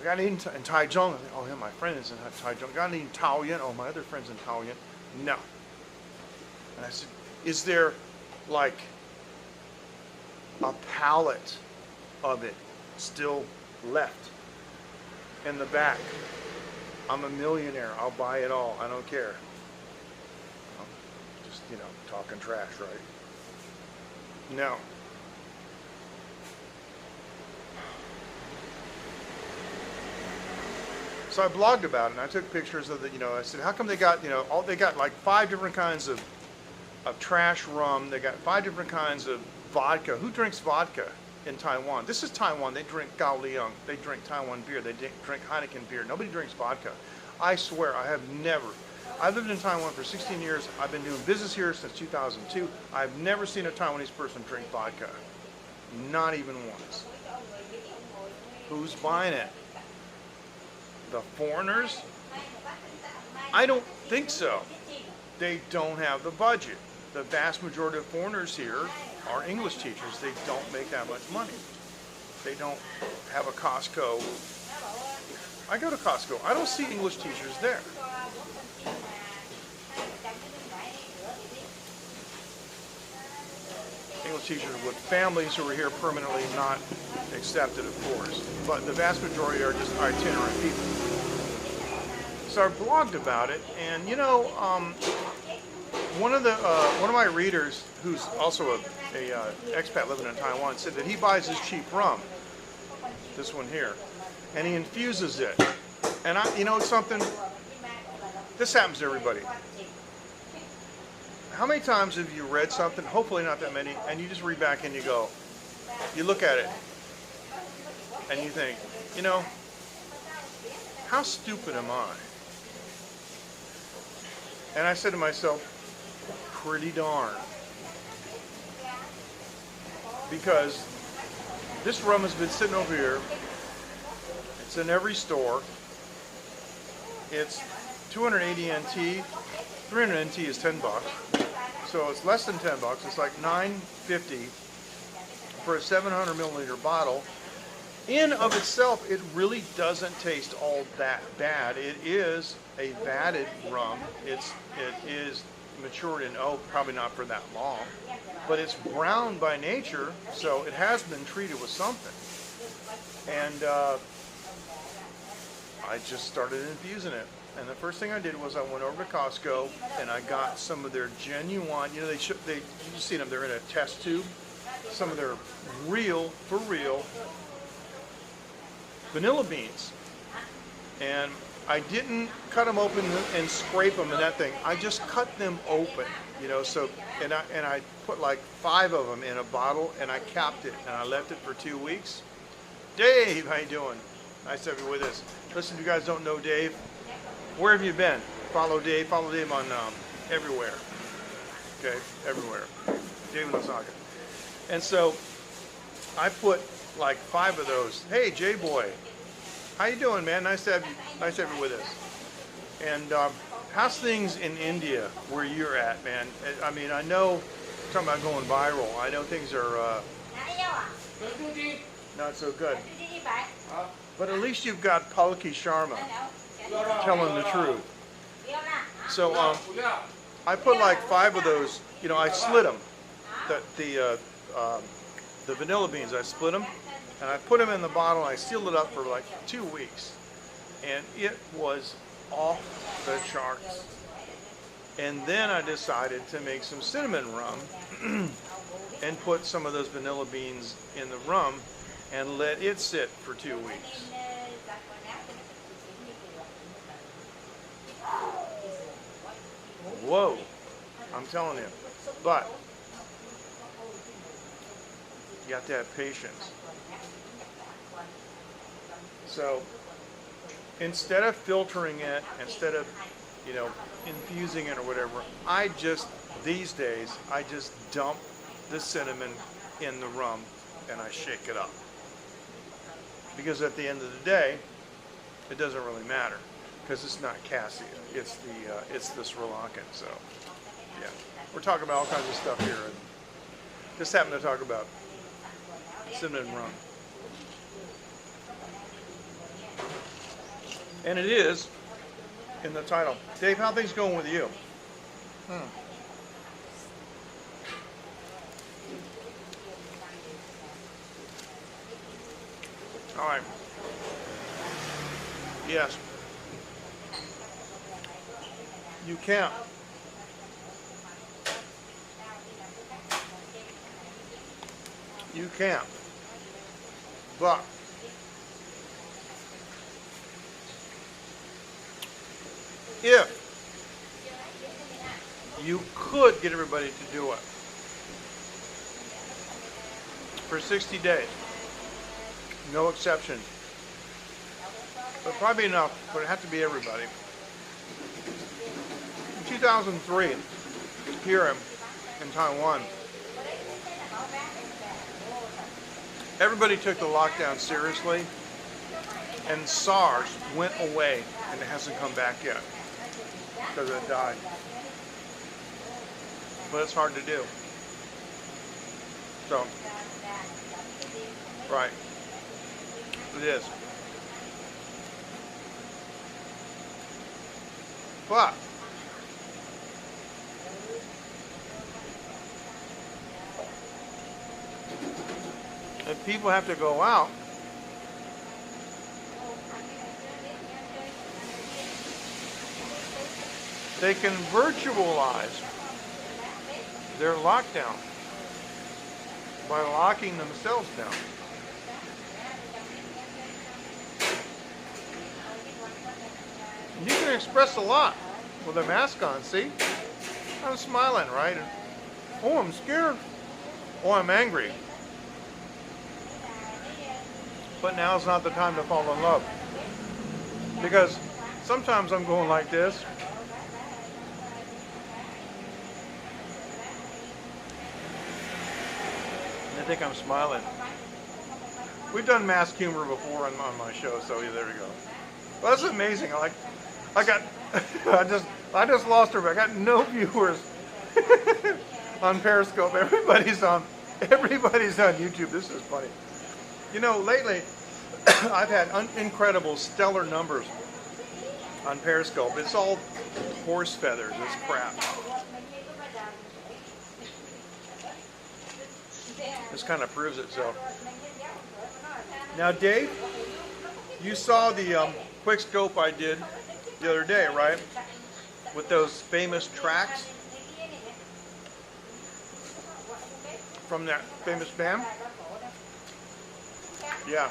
I got any in Taiwan? Oh yeah, my friend is in Taiwan. Got any in Taoyuan? Oh, my other friend's in Taoyuan. No. And I said, is there like a pallet of it still left in the back? I'm a millionaire. I'll buy it all. I don't care. Well, just, you know, talking trash, right? No. So I blogged about it, and I took pictures of the, you know, I said, how come they got, you know, they got like 5 different kinds of trash rum. They got 5 different kinds of vodka. Who drinks vodka in Taiwan? This is Taiwan. They drink Gao Liang. They drink Taiwan beer. They drink Heineken beer. Nobody drinks vodka. I swear, I have never. I've lived in Taiwan for 16 years. I've been doing business here since 2002. I've never seen a Taiwanese person drink vodka. Not even once. Who's buying it? The foreigners? I don't think so. They don't have the budget. The vast majority of foreigners here are English teachers. They don't make that much money. They don't have a Costco. I go to Costco. I don't see English teachers there. English teachers with families who are here permanently, not accepted, of course. But the vast majority are just itinerant people. So I blogged about it, and you know, one of my readers, who's also a expat living in Taiwan, said that he buys his cheap rum, this one here, and he infuses it. And you know something? This happens to everybody. How many times have you read something, hopefully not that many, and you just read back and you go, you look at it, and you think, you know, how stupid am I? And I said to myself, pretty darn. Because this rum has been sitting over here. It's in every store. It's 280 NT. 300 NT is $10. So it's less than 10 bucks. It's like $9.50 for a 700 milliliter bottle. In of itself, it really doesn't taste all that bad. It is a vatted rum. It is matured in oak, probably not for that long, but it's brown by nature, so it has been treated with something. And I just started infusing it. And the first thing I did was I went over to Costco and I got some of their genuine, you know, you've seen them, they're in a test tube. Some of their real, for real, vanilla beans. And I didn't cut them open and scrape them and that thing. I just cut them open, you know, so, and I put like 5 of them in a bottle and I capped it and I left it for 2 weeks. Dave, how you doing? Nice to have you with us. Listen, if you guys don't know Dave, where have you been? Follow Dave on everywhere. Okay, everywhere. Dave in Osaka. And so I put like 5 of those. Hey, J-Boy, how you doing, man? Nice to have you with us. And how's things in India where you're at, man? I mean, I know, talking about going viral, I know things are not so good. But at least you've got Palki Sharma telling the truth. So I put like 5 of those, you know, I split them. The vanilla beans, I split them. And I put them in the bottle and I sealed it up for like 2 weeks. And it was off the charts. And then I decided to make some cinnamon rum and put some of those vanilla beans in the rum and let it sit for 2 weeks. Whoa, I'm telling you. But you have to have patience. So instead of filtering it, instead of, you know, infusing it or whatever, these days, I just dump the cinnamon in the rum and I shake it up. Because at the end of the day, it doesn't really matter because it's not cassia, it's the Sri Lankan. So yeah, we're talking about all kinds of stuff here, and just happened to talk about cinnamon rum. And it is in the title. Dave, how things going with you? All right. Yes. You can't. You can't. But if you could get everybody to do it for 60 days, no exceptions, but probably enough, but it has to be everybody. In 2003, here in Taiwan, everybody took the lockdown seriously, and SARS went away, and it hasn't come back yet because it died. But it's hard to do. So, right, it is. But if people have to go out, they can virtualize their lockdown by locking themselves down. And you can express a lot with a mask on, see? I'm smiling, right? Oh, I'm scared. Oh, I'm angry. But now's not the time to fall in love. Because sometimes I'm going like this. And I think I'm smiling. We've done mask humor before on my show, so there we go. Well, that's amazing. I just lost her, but I got no viewers on Periscope. Everybody's on YouTube. This is funny. You know, lately I've had incredible stellar numbers on Periscope. It's all horse feathers. It's crap. This kind of proves it. So now, Dave, you saw the quick scope I did the other day, right? With those famous tracks from that famous band. Yeah.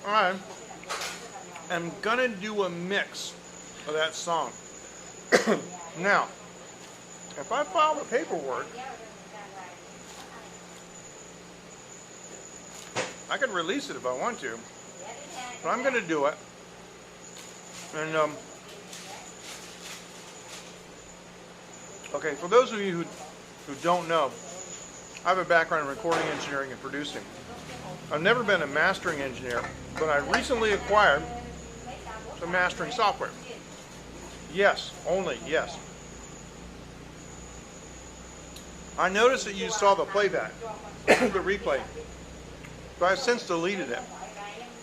Alright. I'm gonna do a mix of that song. Now, if I file the paperwork, I can release it if I want to. But I'm gonna do it. And okay, for those of you who don't know, I have a background in recording engineering and producing. I've never been a mastering engineer, but I recently acquired some mastering software. Yes, only yes. I noticed that you saw the playback, the replay, but I've since deleted it.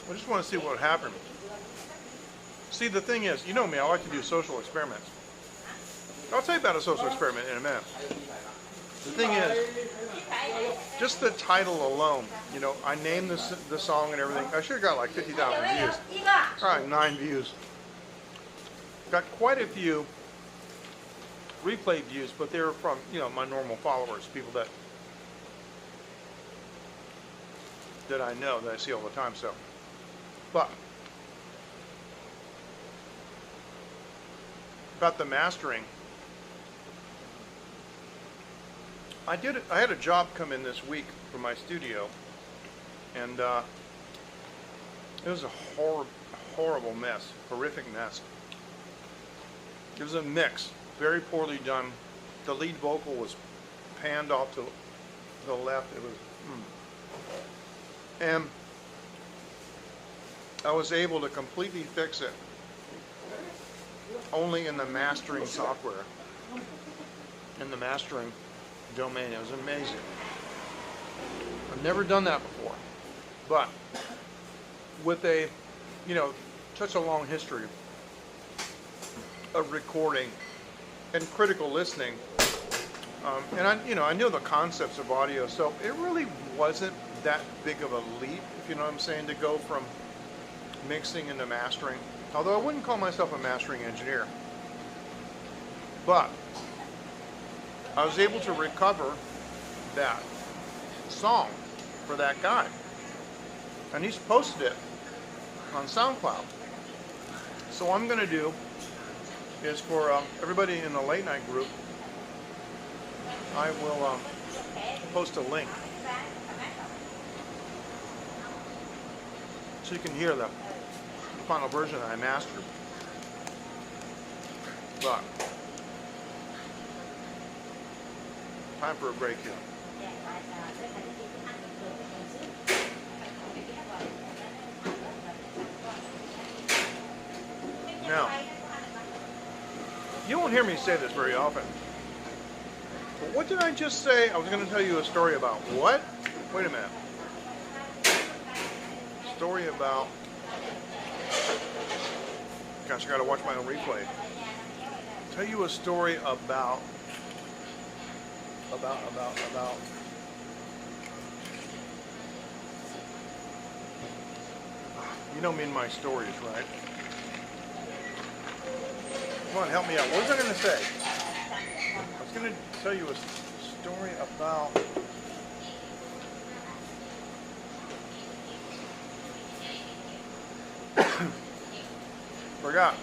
I just want to see what would happen. See, the thing is, you know me, I like to do social experiments. I'll tell you about a social experiment in a minute. The thing is, just the title alone, you know, I named the song and everything. I should have got like 50,000 views. All right, 9 views. Got quite a few replay views, but they were from, you know, my normal followers, people that I know, that I see all the time. So, but about the mastering. I had a job come in this week for my studio, and it was a horrible mess, horrific mess. It was a mix, very poorly done. The lead vocal was panned off to the left. It was, and I was able to completely fix it only in the mastering software, in the mastering domain. It was amazing. I've never done that before, but with a, you know, such a long history of recording and critical listening, and I knew the concepts of audio, so it really wasn't that big of a leap, if you know what I'm saying, to go from mixing into mastering. Although I wouldn't call myself a mastering engineer, but I was able to recover that song for that guy, and he's posted it on SoundCloud. So what I'm going to do is for everybody in the late night group, I will post a link so you can hear the final version that I mastered. But time for a break here. Now, you won't hear me say this very often, but what did I just say? I was going to tell you a story about what? Wait a minute. Story about... Gosh, I got to watch my own replay. Tell you a story about... You know me and my stories, right? Come on, help me out. What was I going to say? I was going to tell you a story about... Forgot.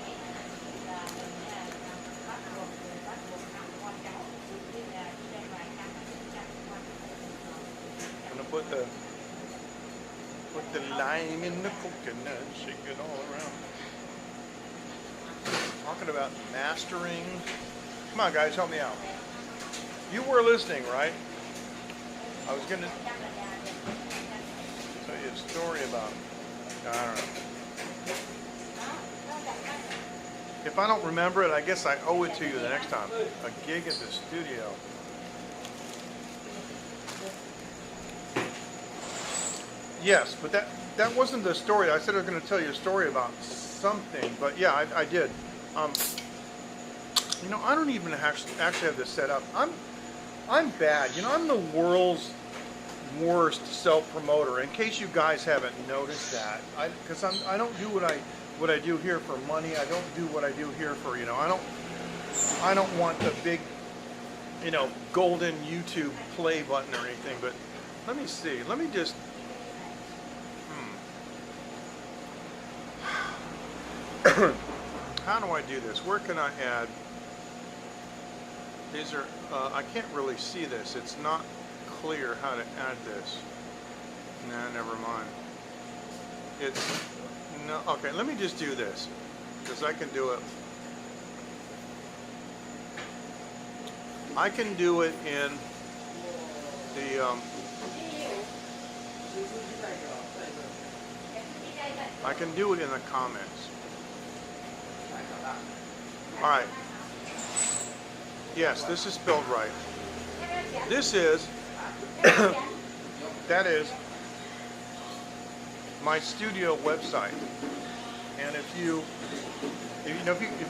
I'm going to put the lime in the coconut, shake it all around. Talking about mastering. Come on, guys, help me out. You were listening, right? I was going to tell you a story about, I don't know. If I don't remember it, I guess I owe it to you the next time. A gig at the studio. Yes, but that wasn't the story. I said I was going to tell you a story about something, but yeah, I did. You know, I don't even actually have this set up. I'm bad. You know, I'm the world's worst self-promoter. In case you guys haven't noticed that, because I don't do what I do here for money. I don't do what I do here for, you know, I don't want the big, you know, golden YouTube play button or anything. But let me see. Let me just. How do I do this? Where can I add? These are, I can't really see this. It's not clear how to add this. Nah, never mind. It's, no, okay, let me just do this, because I can do it. I can do it in the, I can do it in the comments. All right. Yes, this is spelled right. This is, that is my studio website. And if you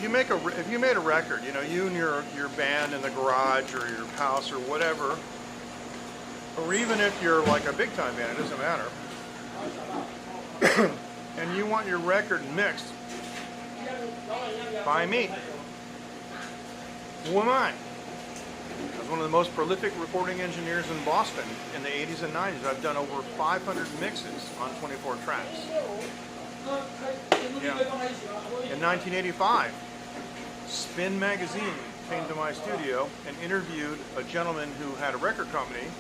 made a record, you know, you and your band in the garage or your house or whatever, or even if you're like a big time band, it doesn't matter. And you want your record mixed by me. Who am I? I was one of the most prolific recording engineers in Boston in the 80s and 90s. I've done over 500 mixes on 24 tracks. Yeah. In 1985, Spin magazine came to my studio and interviewed a gentleman who had a record company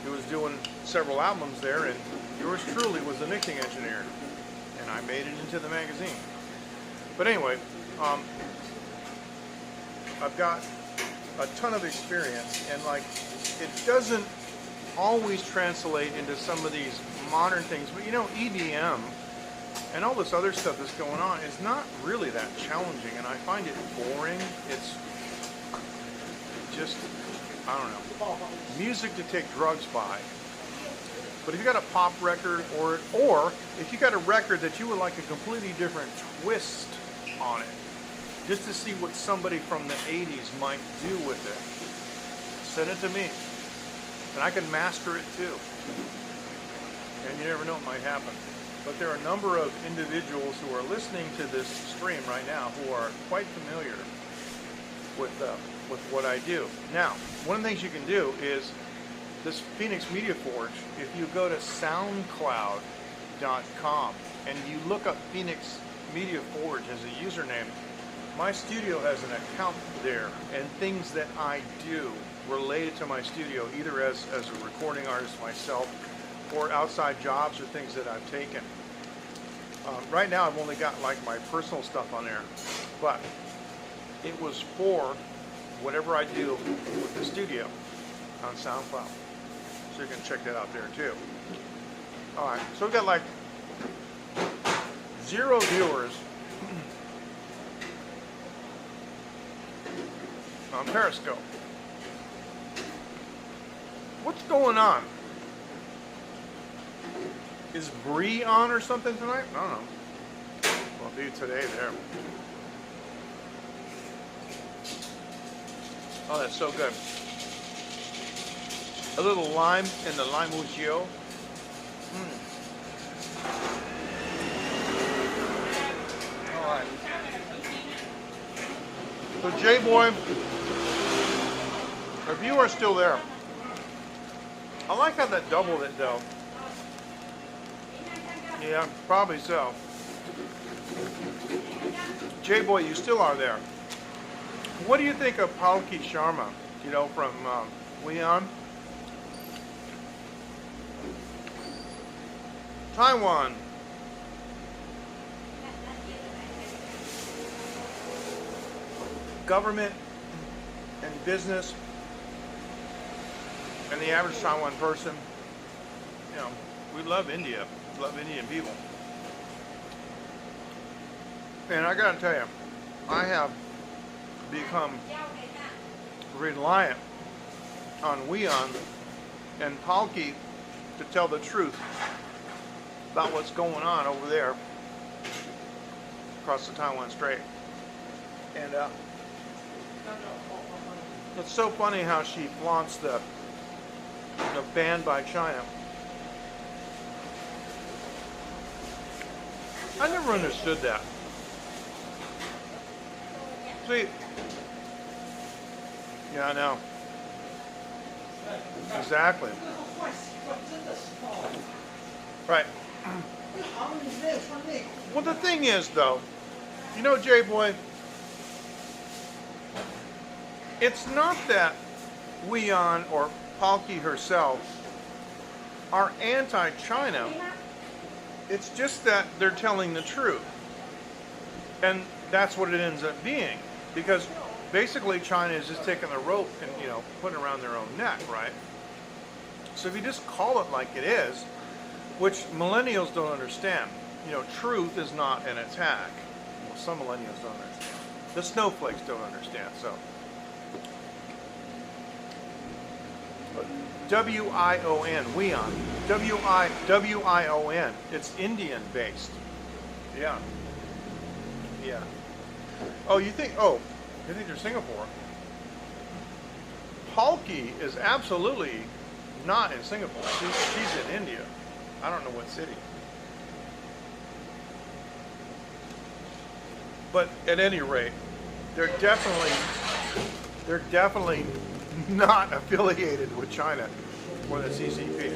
who was doing several albums there, and yours truly was the mixing engineer, and I made it into the magazine. But anyway, I've got a ton of experience, and like, it doesn't always translate into some of these modern things, but you know, EDM and all this other stuff that's going on is not really that challenging, and I find it boring. It's just, I don't know, music to take drugs by. But if you got a pop record, or if you got a record that you would like a completely different twist on it, just to see what somebody from the 80s might do with it, send it to me. And I can master it too. And you never know what might happen. But there are a number of individuals who are listening to this stream right now who are quite familiar with what I do. Now, one of the things you can do is this Phoenix Media Forge. If you go to SoundCloud.com and you look up Phoenix Media Forge as a username, my studio has an account there, and things that I do related to my studio, either as a recording artist myself, or outside jobs or things that I've taken. Right now I've only got like my personal stuff on there, but it was for whatever I do with the studio on SoundCloud. So you can check that out there too. Alright, so we've got like 0 viewers on Periscope. What's going on? Is Bree on or something tonight? I don't know. Well, be today there. Oh, that's so good. A little lime in the limuccio. All right. So, J-Boy, if you are still there, I like how that doubled it, though. Yeah, probably so. J-Boy, you still are there. What do you think of Palki Sharma, you know, from Leon? Taiwan. Government and business and the average Taiwan person, you know, we love India. Love Indian people. And I gotta tell you, I have become reliant on Leon and Palki to tell the truth about what's going on over there across the Taiwan Strait. And it's so funny how she flaunts the ban by China. I never understood that. See, yeah, I know. Exactly. Right. Well, the thing is, though, you know, J-Boy, it's not that Weon or Palki herself are anti-China. It's just that they're telling the truth. And that's what it ends up being. Because basically China is just taking the rope and, you know, putting it around their own neck, right? So if you just call it like it is, which millennials don't understand, you know, truth is not an attack. Well, some millennials don't understand. The snowflakes don't understand, so. W-I-O-N, Weon. W-I-O-N. It's Indian based. Yeah. Yeah. Oh, you think they're Singapore? Palki is absolutely not in Singapore. She's in India. I don't know what city. But at any rate, they're definitely not affiliated with China or the CCP.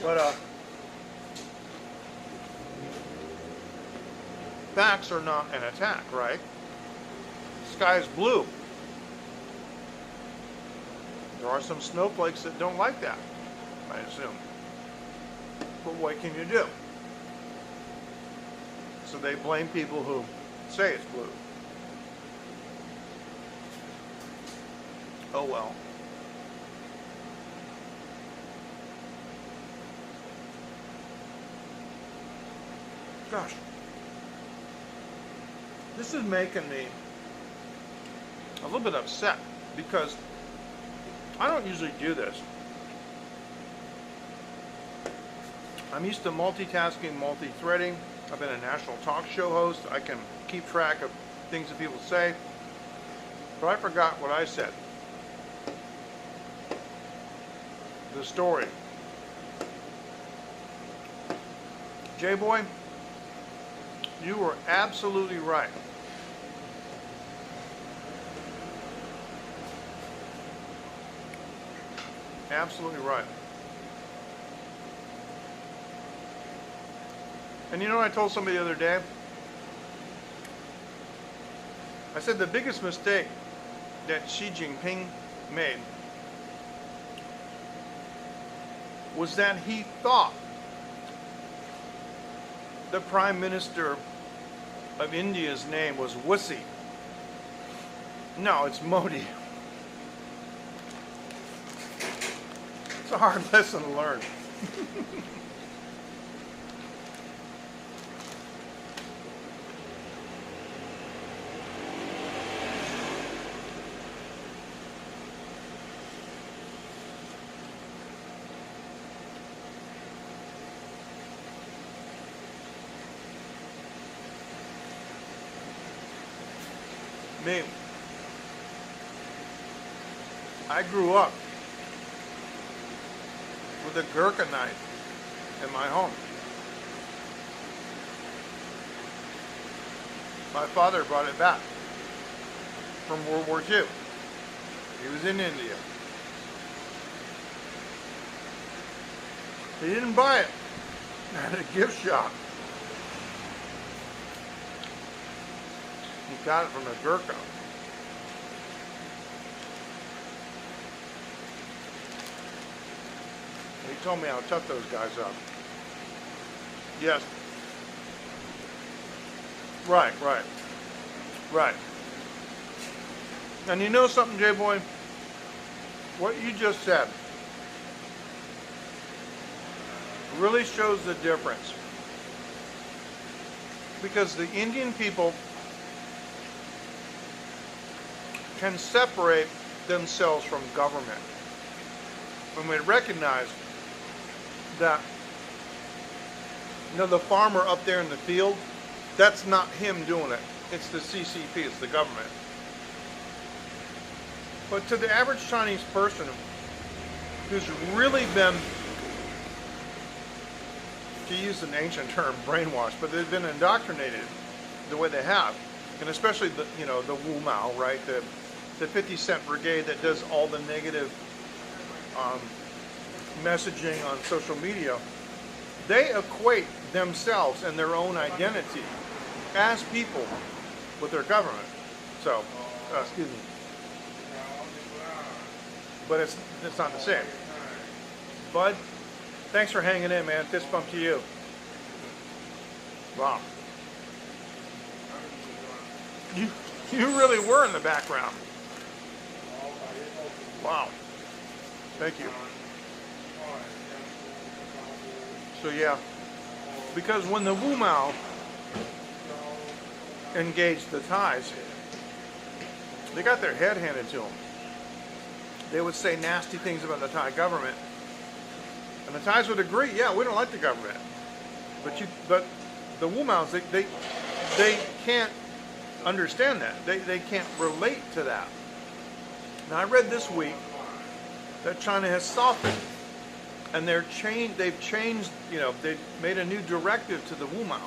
But facts are not an attack, right? Sky is blue. There are some snowflakes that don't like that, I assume. But what can you do? So they blame people who say it's blue. Oh well. Gosh. This is making me a little bit upset because I don't usually do this. I'm used to multitasking, multi-threading. I've been a national talk show host. I can keep track of things that people say. But I forgot what I said. The story. J-Boy, you were absolutely right. Absolutely right. And you know what I told somebody the other day? I said the biggest mistake that Xi Jinping made was that he thought the Prime Minister of India's name was Wussy. No, it's Modi. It's a hard lesson to learn. Me, I grew up with a Gurkha knife in my home. My father brought it back from World War II. He was in India. He didn't buy it at a gift shop. He got it from a Gurkha. He told me how tough those guys are. Yes. Right. Right. And you know something, J-Boy? What you just said really shows the difference. Because the Indian people can separate themselves from government. When we recognize that, you know, the farmer up there in the field, that's not him doing it. It's the CCP, it's the government. But to the average Chinese person who's really been, to use an ancient term, brainwashed, but they've been indoctrinated the way they have, and especially the, you know, the Wu Mao, right? The 50 Cent Brigade that does all the negative messaging on social media, they equate themselves and their own identity as people with their government. So, excuse me. But it's not the same. Bud, thanks for hanging in, man. Fist bump to you. Wow. You really were in the background. Wow. Thank you. So yeah, because when the Wu Mao engaged the Thais, they got their head handed to them. They would say nasty things about the Thai government, and the Thais would agree, yeah, we don't like the government. But the Wu Maos, they can't understand that. They can't relate to that. Now I read this week that China has softened, and they've changed, you know, they've made a new directive to the Wu Mao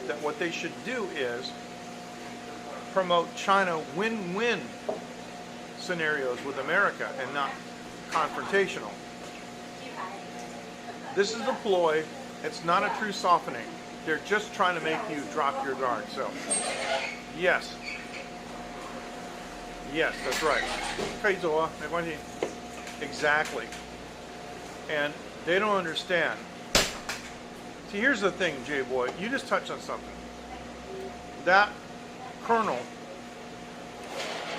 that what they should do is promote China win-win scenarios with America and not confrontational. This is a ploy. It's not a true softening. They're just trying to make you drop your guard. So, yes. Yes, that's right. 可以走啊，没关系. Exactly. And they don't understand. See, here's the thing, J-Boy. You just touched on something. That colonel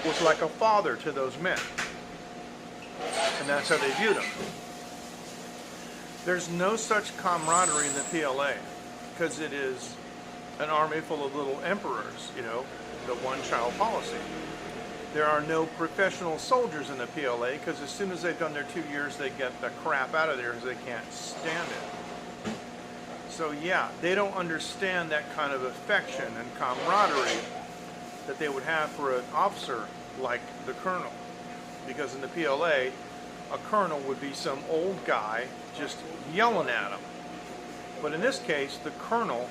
was like a father to those men. And that's how they viewed him. There's no such camaraderie in the PLA because it is an army full of little emperors, you know, the one-child policy. There are no professional soldiers in the PLA because as soon as they've done their 2 years, they get the crap out of there because they can't stand it. So yeah, they don't understand that kind of affection and camaraderie that they would have for an officer like the colonel. Because in the PLA, a colonel would be some old guy just yelling at them. But in this case, the colonel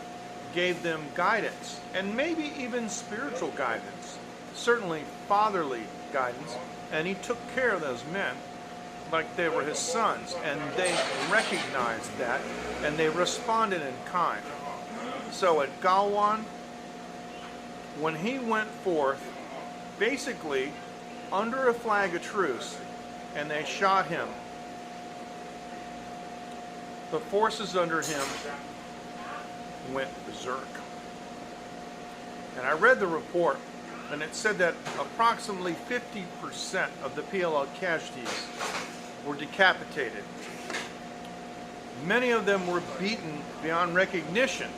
gave them guidance, and maybe even spiritual guidance, certainly fatherly guidance, and he took care of those men like they were his sons, and they recognized that, and they responded in kind. So at Galwan, when he went forth, basically under a flag of truce, and they shot him, the forces under him went berserk. And I read the report, and it said that approximately 50% of the PLO casualties were decapitated. Many of them were beaten beyond recognition.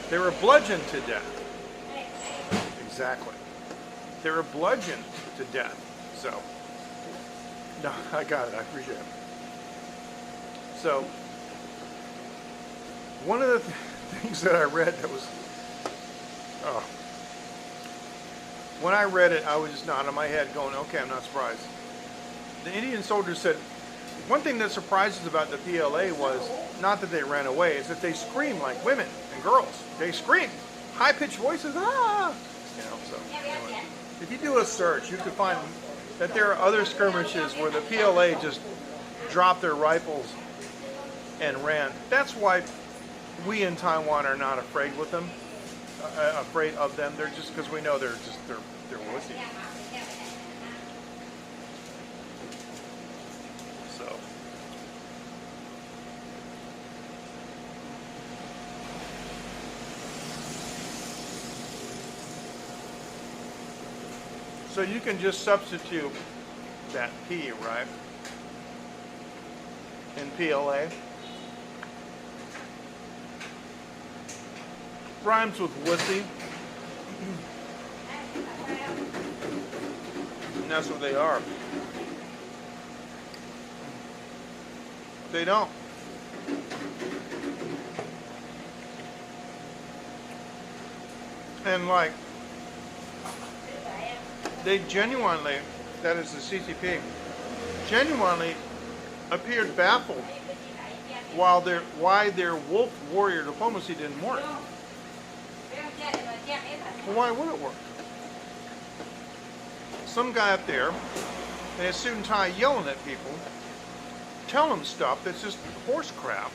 They were bludgeoned to death. Exactly. They were bludgeoned to death. So, no, I got it. I appreciate it. So, one of the things that I read that was, when I read it, I was just nodding my head going, okay, I'm not surprised. The Indian soldiers said, one thing that surprises about the PLA was not that they ran away, is that they screamed like women and girls. They screamed, high-pitched voices, ah! You know, so anyway. If you do a search, you could find that there are other skirmishes where the PLA just dropped their rifles and ran. That's why we in Taiwan are not afraid of them. They're just because we know they're wussy. So you can just substitute that P, right? In PLA. Rhymes with wussy. And that's what they are. They don't. And like, they genuinely, that is the CCP, genuinely appeared baffled why their wolf warrior diplomacy didn't work. Well, why would it work? Some guy up there in a suit and tie yelling at people, telling them stuff that's just horse crap.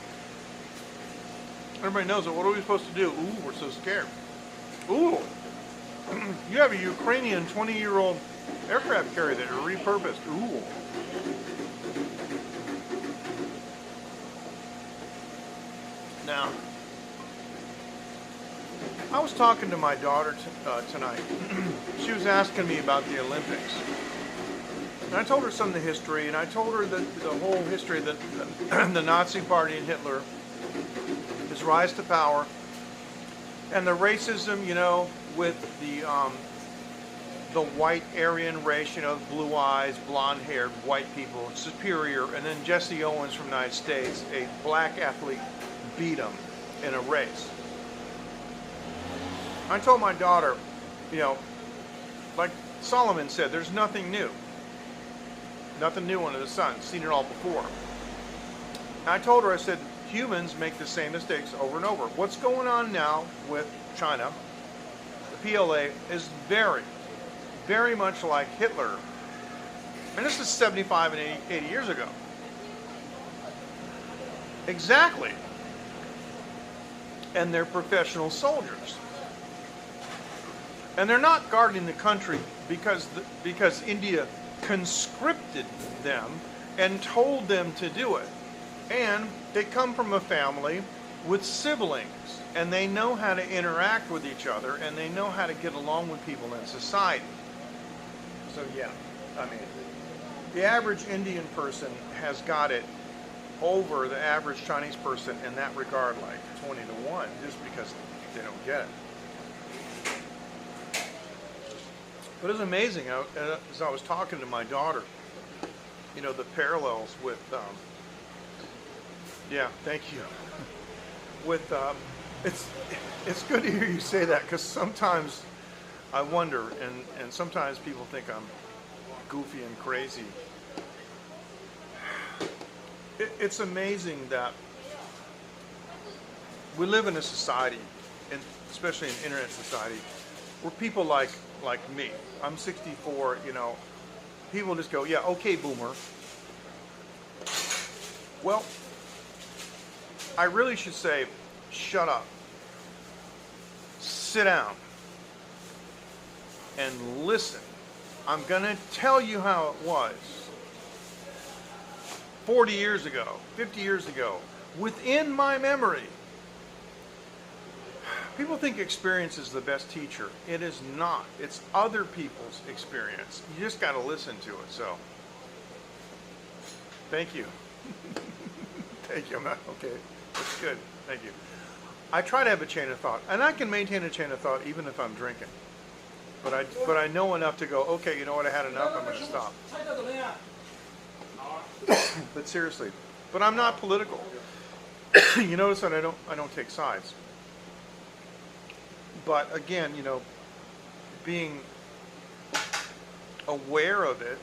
Everybody knows it. What are we supposed to do? Ooh, we're so scared. Ooh, you have a Ukrainian 20-year-old aircraft carrier that are repurposed. Ooh. Now, I was talking to my daughter tonight. She was asking me about the Olympics. And I told her some of the history, and I told her that the whole history that the Nazi Party and Hitler, his rise to power, and the racism, you know, with the white Aryan race, you know, blue eyes, blonde-haired white people, superior, and then Jesse Owens from the United States, a black athlete, beat him in a race. I told my daughter, you know, like Solomon said, there's nothing new. Nothing new under the sun. Seen it all before. And I told her, I said, humans make the same mistakes over and over. What's going on now with China, the PLA, is very, very much like Hitler. And this is 75 and 80 years ago. Exactly. And they're professional soldiers. And they're not guarding the country because India conscripted them and told them to do it. And they come from a family with siblings, and they know how to interact with each other, and they know how to get along with people in society. So yeah, I mean, the average Indian person has got it over the average Chinese person in that regard, like 20 to 1, just because they don't get it. But it's amazing, as I was talking to my daughter, you know, the parallels with, yeah, thank you. with it's good to hear you say that, because sometimes I wonder, and sometimes people think I'm goofy and crazy. It's amazing that we live in a society, and especially an internet society, where people like me, I'm 64, you know, people just go, yeah, okay, boomer. Well, I really should say, shut up, sit down, and listen. I'm going to tell you how it was 40 years ago, 50 years ago, within my memory. People think experience is the best teacher. It is not. It's other people's experience. You just got to listen to it. So, thank you. Thank you. I'm not, okay. That's good. Thank you. I try to have a chain of thought, and I can maintain a chain of thought even if I'm drinking. But I know enough to go, okay, you know what, I had enough, I'm going to stop. But seriously, but I'm not political. You notice that I don't take sides. But again, you know, being aware of it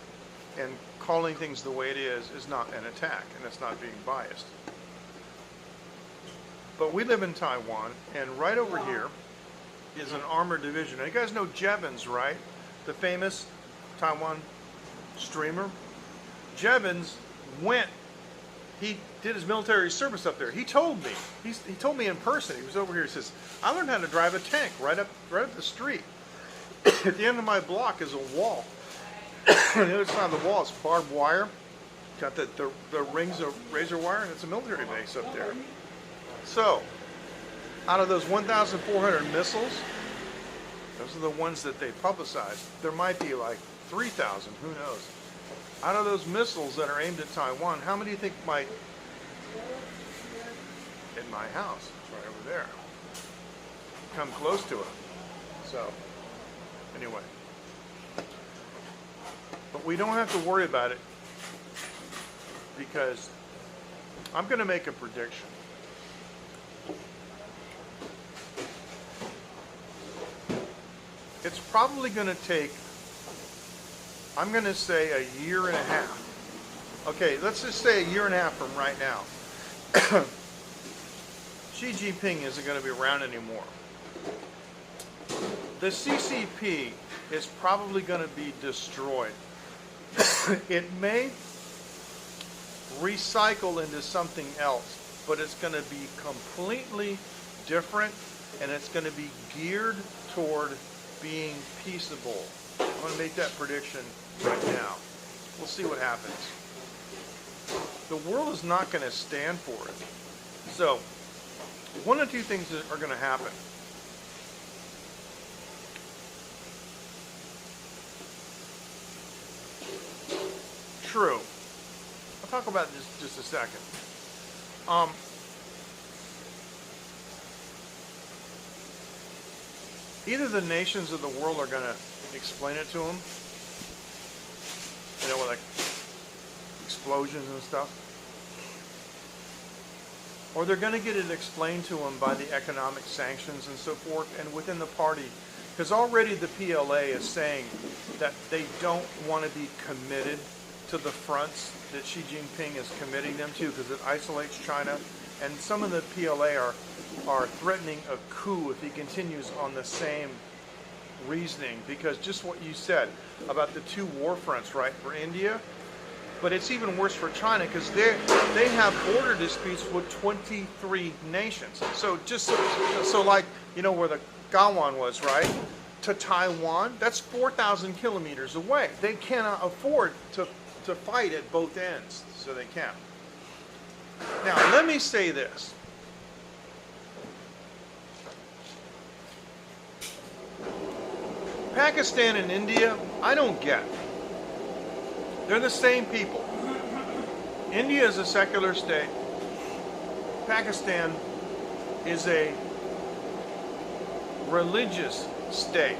and calling things the way it is not an attack, and it's not being biased. But we live in Taiwan, and right over here is an armored division. Now, you guys know Jevons, right? The famous Taiwan streamer. Jevons he did his military service up there. He told me. He told me in person. He was over here. He says, I learned how to drive a tank right up the street. At the end of my block is a wall. On the other side of the wall is barbed wire. Got the rings of razor wire, and it's a military base up there. So, out of those 1,400 missiles, those are the ones that they publicized. There might be like 3,000, who knows? Out of those missiles that are aimed at Taiwan, how many do you think might hit my house? It's right over there. Come close to it. So, anyway. But we don't have to worry about it, because I'm going to make a prediction. It's probably going to take, I'm going to say, a year and a half. Okay, let's just say a year and a half from right now. Xi Jinping isn't going to be around anymore. The CCP is probably going to be destroyed. It may recycle into something else, but it's going to be completely different, and it's going to be geared toward being peaceable. I'm going to make that prediction right now. We'll see what happens. The world is not going to stand for it. So, one of two things are going to happen. True. I'll talk about this just a second. Either the nations of the world are going to explain it to them, you know, with like explosions and stuff, or they're going to get it explained to them by the economic sanctions and so forth, and within the party, because already the PLA is saying that they don't want to be committed to the fronts that Xi Jinping is committing them to, because it isolates China, and some of the PLA are threatening a coup if he continues on the same reasoning, because just what you said about the two war fronts, right, for India, but it's even worse for China, because they have border disputes with 23 nations. So just so like, you know, where the Gawan was, right, to Taiwan, that's 4,000 kilometers away. They cannot afford to fight at both ends, so they can't. Now, let me say this. Pakistan and India, I don't get. They're the same people. India is a secular state. Pakistan is a religious state.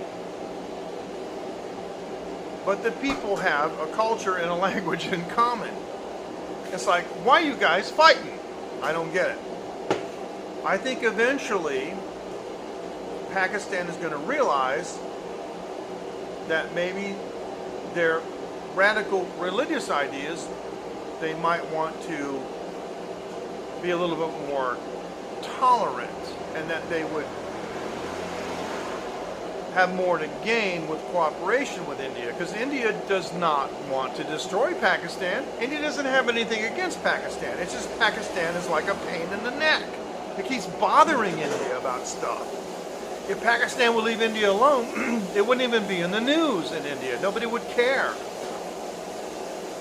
But the people have a culture and a language in common. It's like, why are you guys fighting? I don't get it. I think eventually Pakistan is going to realize that maybe their radical religious ideas, they might want to be a little bit more tolerant, and that they would have more to gain with cooperation with India, because India does not want to destroy Pakistan. India doesn't have anything against Pakistan. It's just Pakistan is like a pain in the neck. It keeps bothering India about stuff. If Pakistan would leave India alone, it wouldn't even be in the news in India. Nobody would care.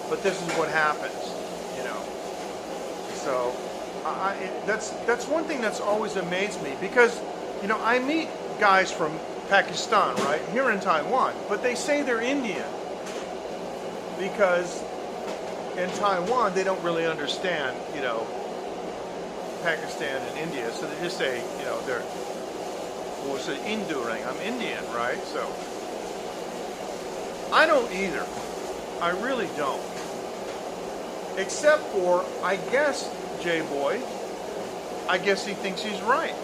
But this is what happens, you know. So that's one thing that's always amazed me, because, you know, I meet guys from Pakistan, right, here in Taiwan, but they say they're Indian because in Taiwan they don't really understand, you know, Pakistan and India, so they just say, you know, they're, well, it's Induring, I'm Indian, right? So I don't either. I really don't. Except for, I guess, J-Boy, I guess he thinks he's right.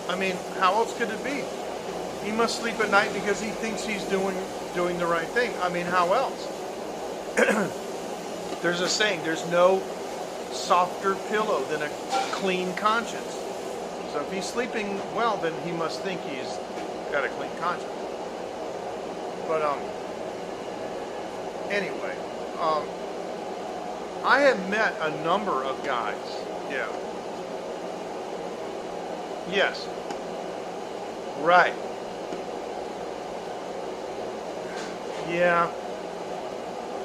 I mean, how else could it be? He must sleep at night because he thinks he's doing the right thing. I mean, how else? There's a saying, there's no softer pillow than a clean conscience. So if he's sleeping well, then he must think he's got a clean conscience. But anyway, I have met a number of guys. Yeah. Yes. Right. Yeah.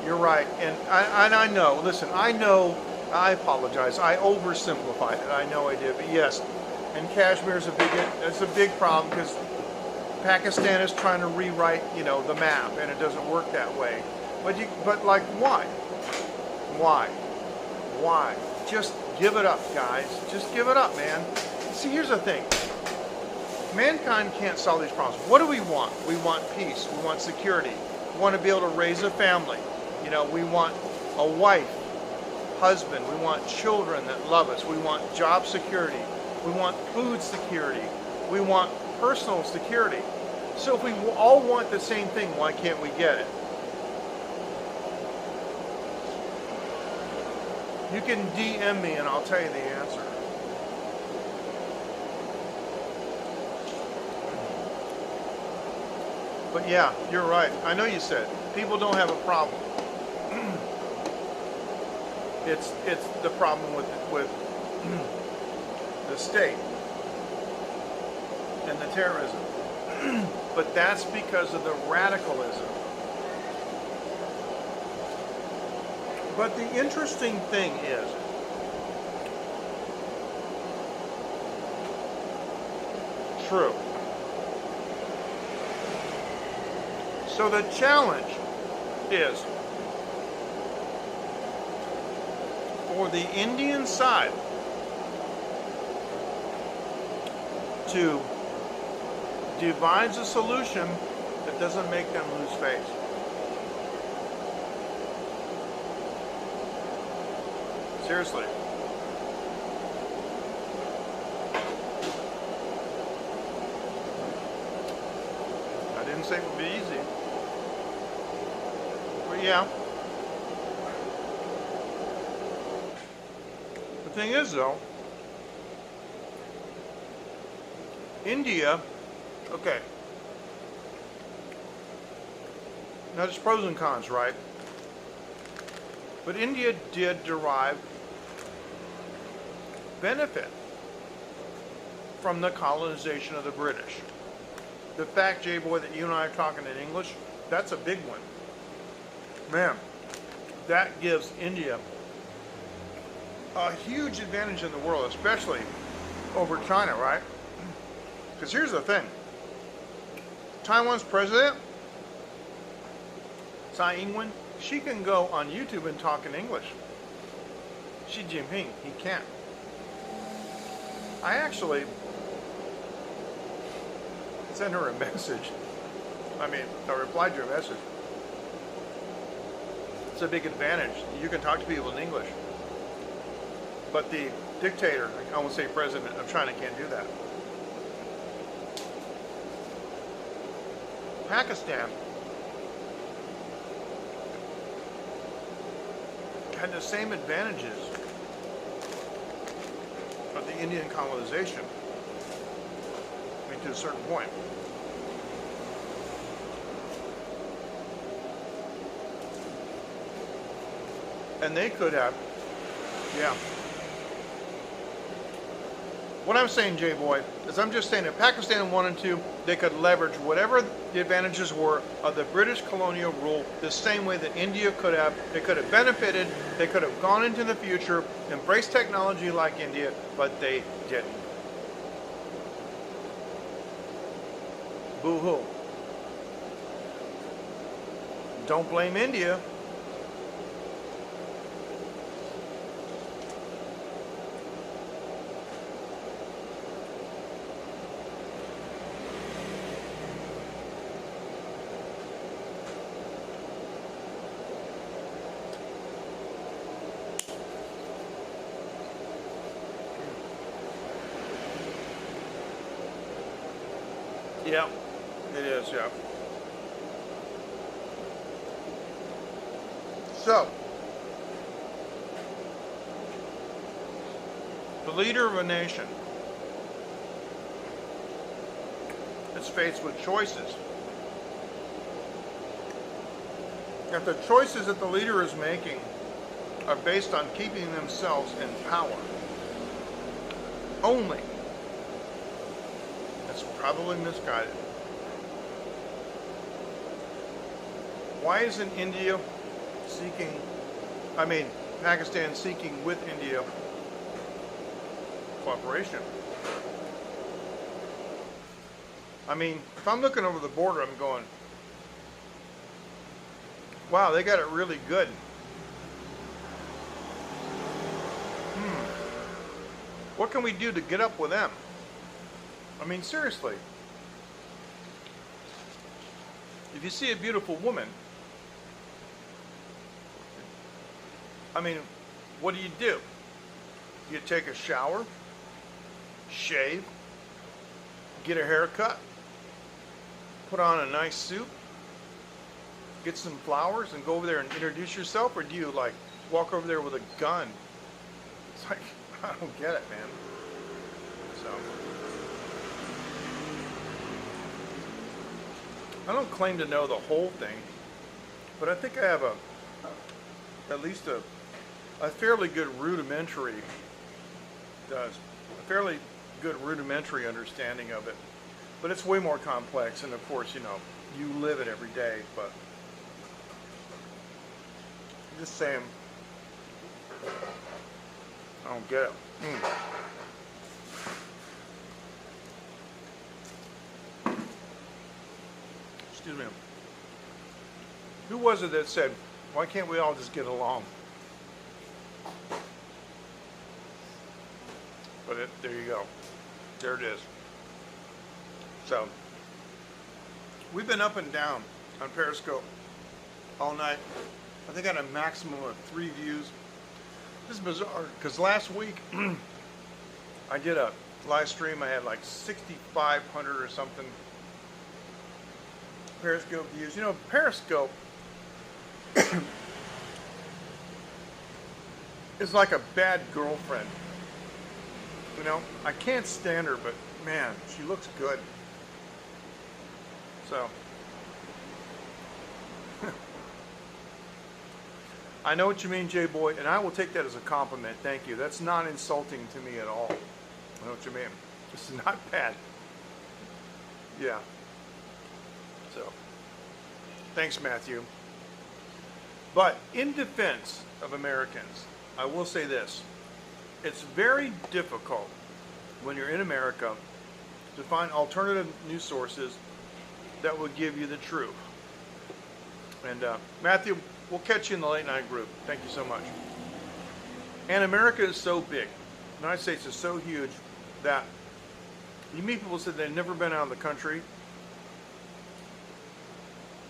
You're right. And I know, listen, I know, I apologize. I oversimplified it. I know I did. But yes, and Kashmir is a big problem, because Pakistan is trying to rewrite, you know, the map, and it doesn't work that way. But like, why? Why? Just give it up, guys. Just give it up, man. See, here's the thing. Mankind can't solve these problems. What do we want? We want peace. We want security. We want to be able to raise a family. You know, we want a wife, husband. We want children that love us. We want job security. We want food security. We want personal security. So if we all want the same thing, why can't we get it? You can DM me and I'll tell you the answer. But yeah, you're right. I know you said people don't have a problem. It's the problem with the state and the terrorism. But that's because of the radicalism. But the interesting thing is, true. So the challenge is for the Indian side to devise a solution that doesn't make them lose face. Seriously. I didn't say it would be easy. But yeah. The thing is, though, India, okay. Now there's pros and cons, right? But India did derive benefit from the colonization of the British. The fact, J-Boy, that you and I are talking in English, that's a big one. Man, that gives India a huge advantage in the world, especially over China, right? Because here's the thing. Taiwan's president, Tsai Ing-wen, she can go on YouTube and talk in English. Xi Jinping, he can't. I actually sent her a message. I replied to her message. It's a big advantage. You can talk to people in English. But the dictator, I won't say president of China, can't do that. Pakistan had the same advantages of the Indian colonization, I mean, to a certain point. And they could have, yeah. What I'm saying, J-Boy, is I'm just saying that Pakistan 1 and 2, they could leverage whatever the advantages were of the British colonial rule the same way that India could have. They could have benefited, they could have gone into the future, embraced technology like India, but they didn't. Boo-hoo. Don't blame India. Yeah, it is, yeah. So, the leader of a nation is faced with choices. If the choices that the leader is making are based on keeping themselves in power only, it's probably misguided. Why isn't Pakistan seeking with India cooperation? I mean, if I'm looking over the border, I'm going, wow, they got it really good. What can we do to get up with them? I mean, seriously. If you see a beautiful woman, I mean, what do? You take a shower, shave, get a haircut, put on a nice suit, get some flowers and go over there and introduce yourself? Or do you like walk over there with a gun? It's like, I don't get it, man. So, I don't claim to know the whole thing, but I think I have at least a fairly good rudimentary understanding of it. But it's way more complex, and of course, you live it every day. But I'm just saying, I don't get it. Excuse me. Who was it that said, why can't we all just get along? But there you go. There it is. So, we've been up and down on Periscope all night. I think I had a maximum of 3 views. This is bizarre, because last week I did a live stream. I had like 6,500 or something Periscope views. Periscope is like a bad girlfriend. I can't stand her, but man, she looks good. So, I know what you mean, J-Boy, and I will take that as a compliment. Thank you. That's not insulting to me at all. I know what you mean. This is not bad. Yeah. So, thanks, Matthew. But in defense of Americans, I will say this. It's very difficult when you're in America to find alternative news sources that will give you the truth. And Matthew, we'll catch you in the late night group. Thank you so much. And America is so big. The United States is so huge that you meet people who said they've never been out of the country.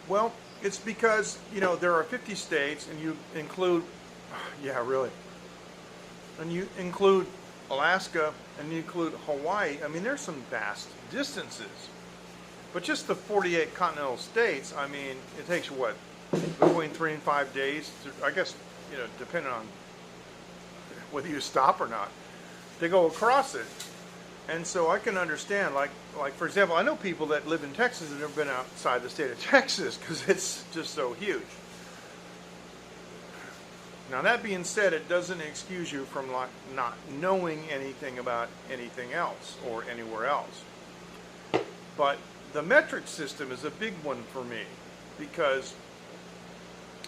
Well, it's because, there are 50 states and you include, yeah, really. And you include Alaska, and you include Hawaii, I mean, there's some vast distances. But just the 48 continental states, I mean, it takes what, between 3 and 5 days, I guess, you know, depending on whether you stop or not, to go across it. And so I can understand, like for example, I know people that live in Texas and have never been outside the state of Texas because it's just so huge. Now that being said, it doesn't excuse you from like not knowing anything about anything else or anywhere else. But the metric system is a big one for me because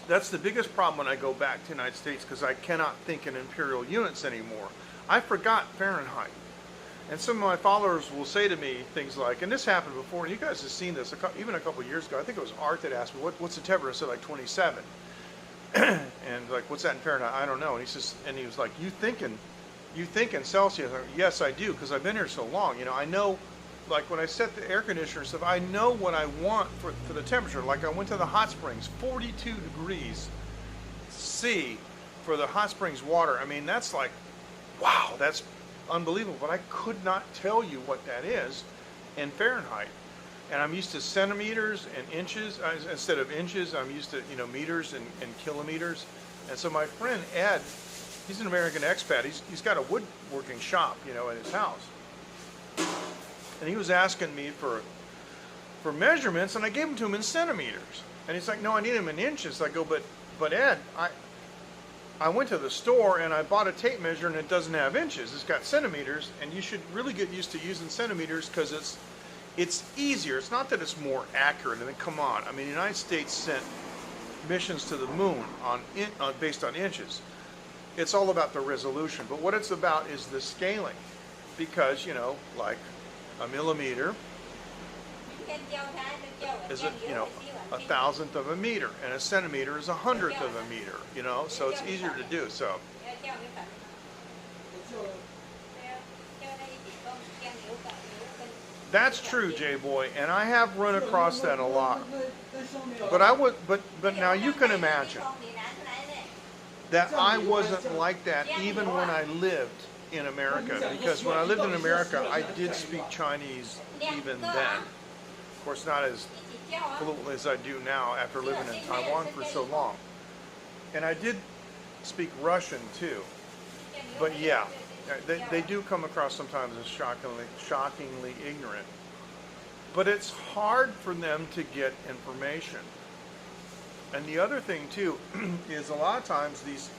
that's the biggest problem when I go back to the United States because I cannot think in imperial units anymore. I forgot Fahrenheit. And some of my followers will say to me things like, and this happened before, and you guys have seen this even a couple of years ago. I think it was Art that asked me, what's the temperature? I said like 27. And like, what's that in Fahrenheit? I don't know. And he was like, you think in Celsius? Like, yes, I do, because I've been here so long. You know, I know, like when I set the air conditioner and stuff, I know what I want for the temperature. Like I went to the hot springs, 42 degrees C for the hot springs water. I mean, that's like, wow, that's unbelievable. But I could not tell you what that is in Fahrenheit. And I'm used to centimeters and inches instead of inches. I'm used to, you know, meters and kilometers. And so my friend Ed, he's an American expat. He's got a woodworking shop, you know, at his house. And he was asking me for measurements, and I gave them to him in centimeters. And he's like, no, I need them in inches. I go, but Ed, I went to the store and I bought a tape measure and it doesn't have inches. It's got centimeters, and you should really get used to using centimeters because it's easier. It's not that it's more accurate. I mean, come on. I mean, the United States sent missions to the moon based on inches. It's all about the resolution. But what it's about is the scaling. Because, you know, like a millimeter is a thousandth of a meter, and a centimeter is a hundredth of a meter, you know, so it's easier to do. So that's true, J-Boy, and I have run across that a lot. But now you can imagine that I wasn't like that even when I lived in America, because when I lived in America, I did speak Chinese even then. Of course, not as fluently as I do now after living in Taiwan for so long. And I did speak Russian too. But yeah, they do come across sometimes as shockingly ignorant. But it's hard for them to get information. And the other thing too is a lot of times these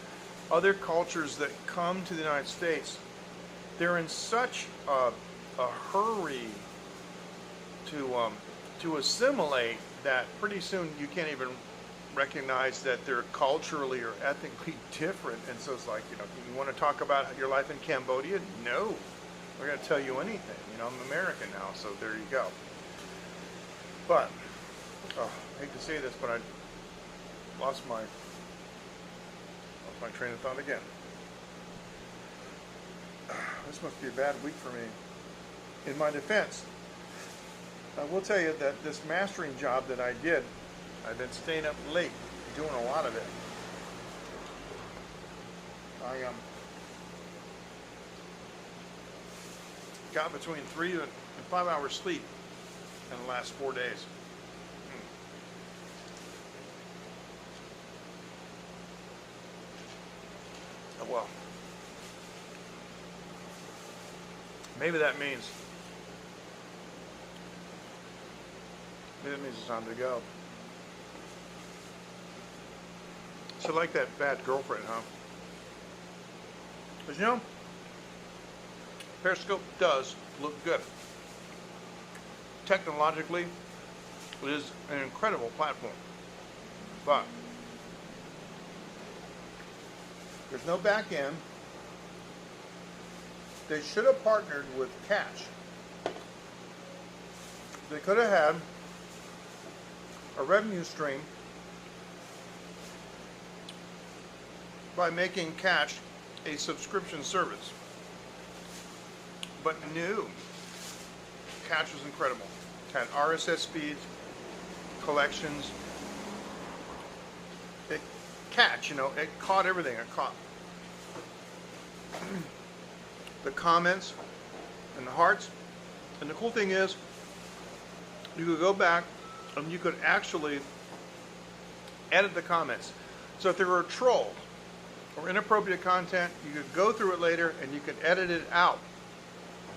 other cultures that come to the United States, they're in such a hurry to assimilate that pretty soon you can't even recognize that they're culturally or ethnically different. And so it's like, you know, you want to talk about your life in Cambodia? No, we're going to tell you anything. You know, I'm American now, so there you go. But, I hate to say this, but I lost my train of thought again. This must be a bad week for me. In my defense, I will tell you that this mastering job that I did, I've been staying up late doing a lot of it. I got between 3 and 5 hours sleep in the last 4 days. Well, maybe that means it's time to go. So like that bad girlfriend, huh? But you know, Periscope does look good. Technologically, it is an incredible platform. But there's no back end. They should have partnered with Catch. They could have had a revenue stream by making Catch a subscription service. But no, Catch was incredible. Had RSS feeds, collections. Catch, you know, it caught everything. It caught the comments and the hearts. And the cool thing is, you could go back and you could actually edit the comments. So if there were a troll or inappropriate content, you could go through it later and you could edit it out.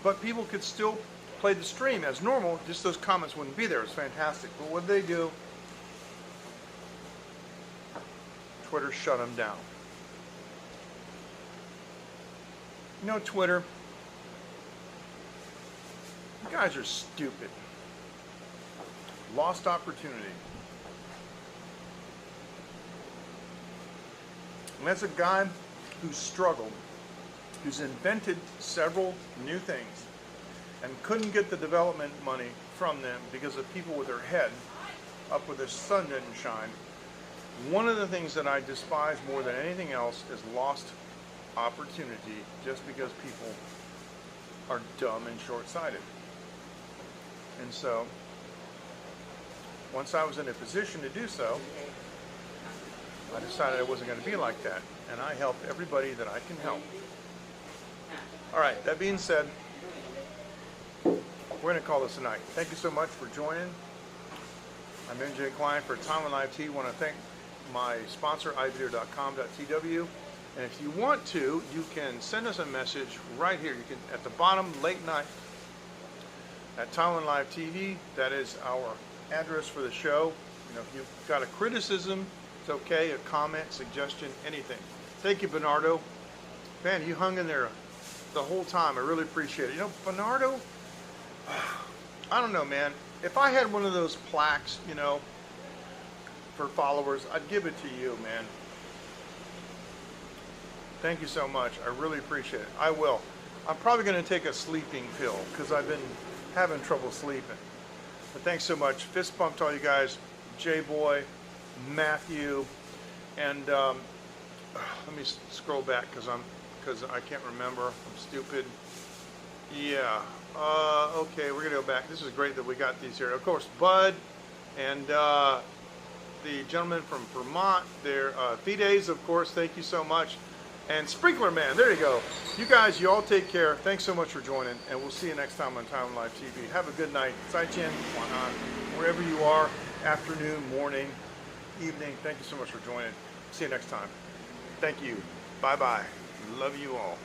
But people could still play the stream as normal, just those comments wouldn't be there. It's fantastic. But what did they do? Twitter shut them down. You know, Twitter, you guys are stupid. Lost opportunity. And that's a guy who's struggled, who's invented several new things and couldn't get the development money from them because of people with their head up where the sun didn't shine. One of the things that I despise more than anything else is lost opportunity, just because people are dumb and short-sighted. And so, once I was in a position to do so, I decided I wasn't going to be like that, and I help everybody that I can help. All right, that being said, we're going to call this a night. Thank you so much for joining. I'm MJ Klein for Taiwan Live TV. I want to thank my sponsor, iVideo.com.tw. And if you want to, you can send us a message right here. You can, at the bottom, late night, at Taiwan Live TV. That is our address for the show. You know, if you've got a criticism, it's okay, a comment, suggestion, anything. Thank you, Bernardo. Man, you hung in there the whole time. I really appreciate it. You know, Bernardo, I don't know, man. If I had one of those plaques, you know, for followers, I'd give it to you, man. Thank you so much. I really appreciate it. I will. I'm probably going to take a sleeping pill because I've been having trouble sleeping. But thanks so much. Fist bump to all you guys. J-Boy, Matthew, and let me scroll back because I can't remember. I'm stupid. Yeah. Okay, we're going to go back. This is great that we got these here. Of course, Bud and the gentleman from Vermont. They're Fides, of course. Thank you so much. And Sprinkler Man, there you go. You guys, you all take care. Thanks so much for joining, and we'll see you next time on Taiwan Live TV. Have a good night. Zaijian, Wanan, wherever you are, afternoon, morning, evening. Thank you so much for joining. See you next time. Thank you. Bye-bye. Love you all.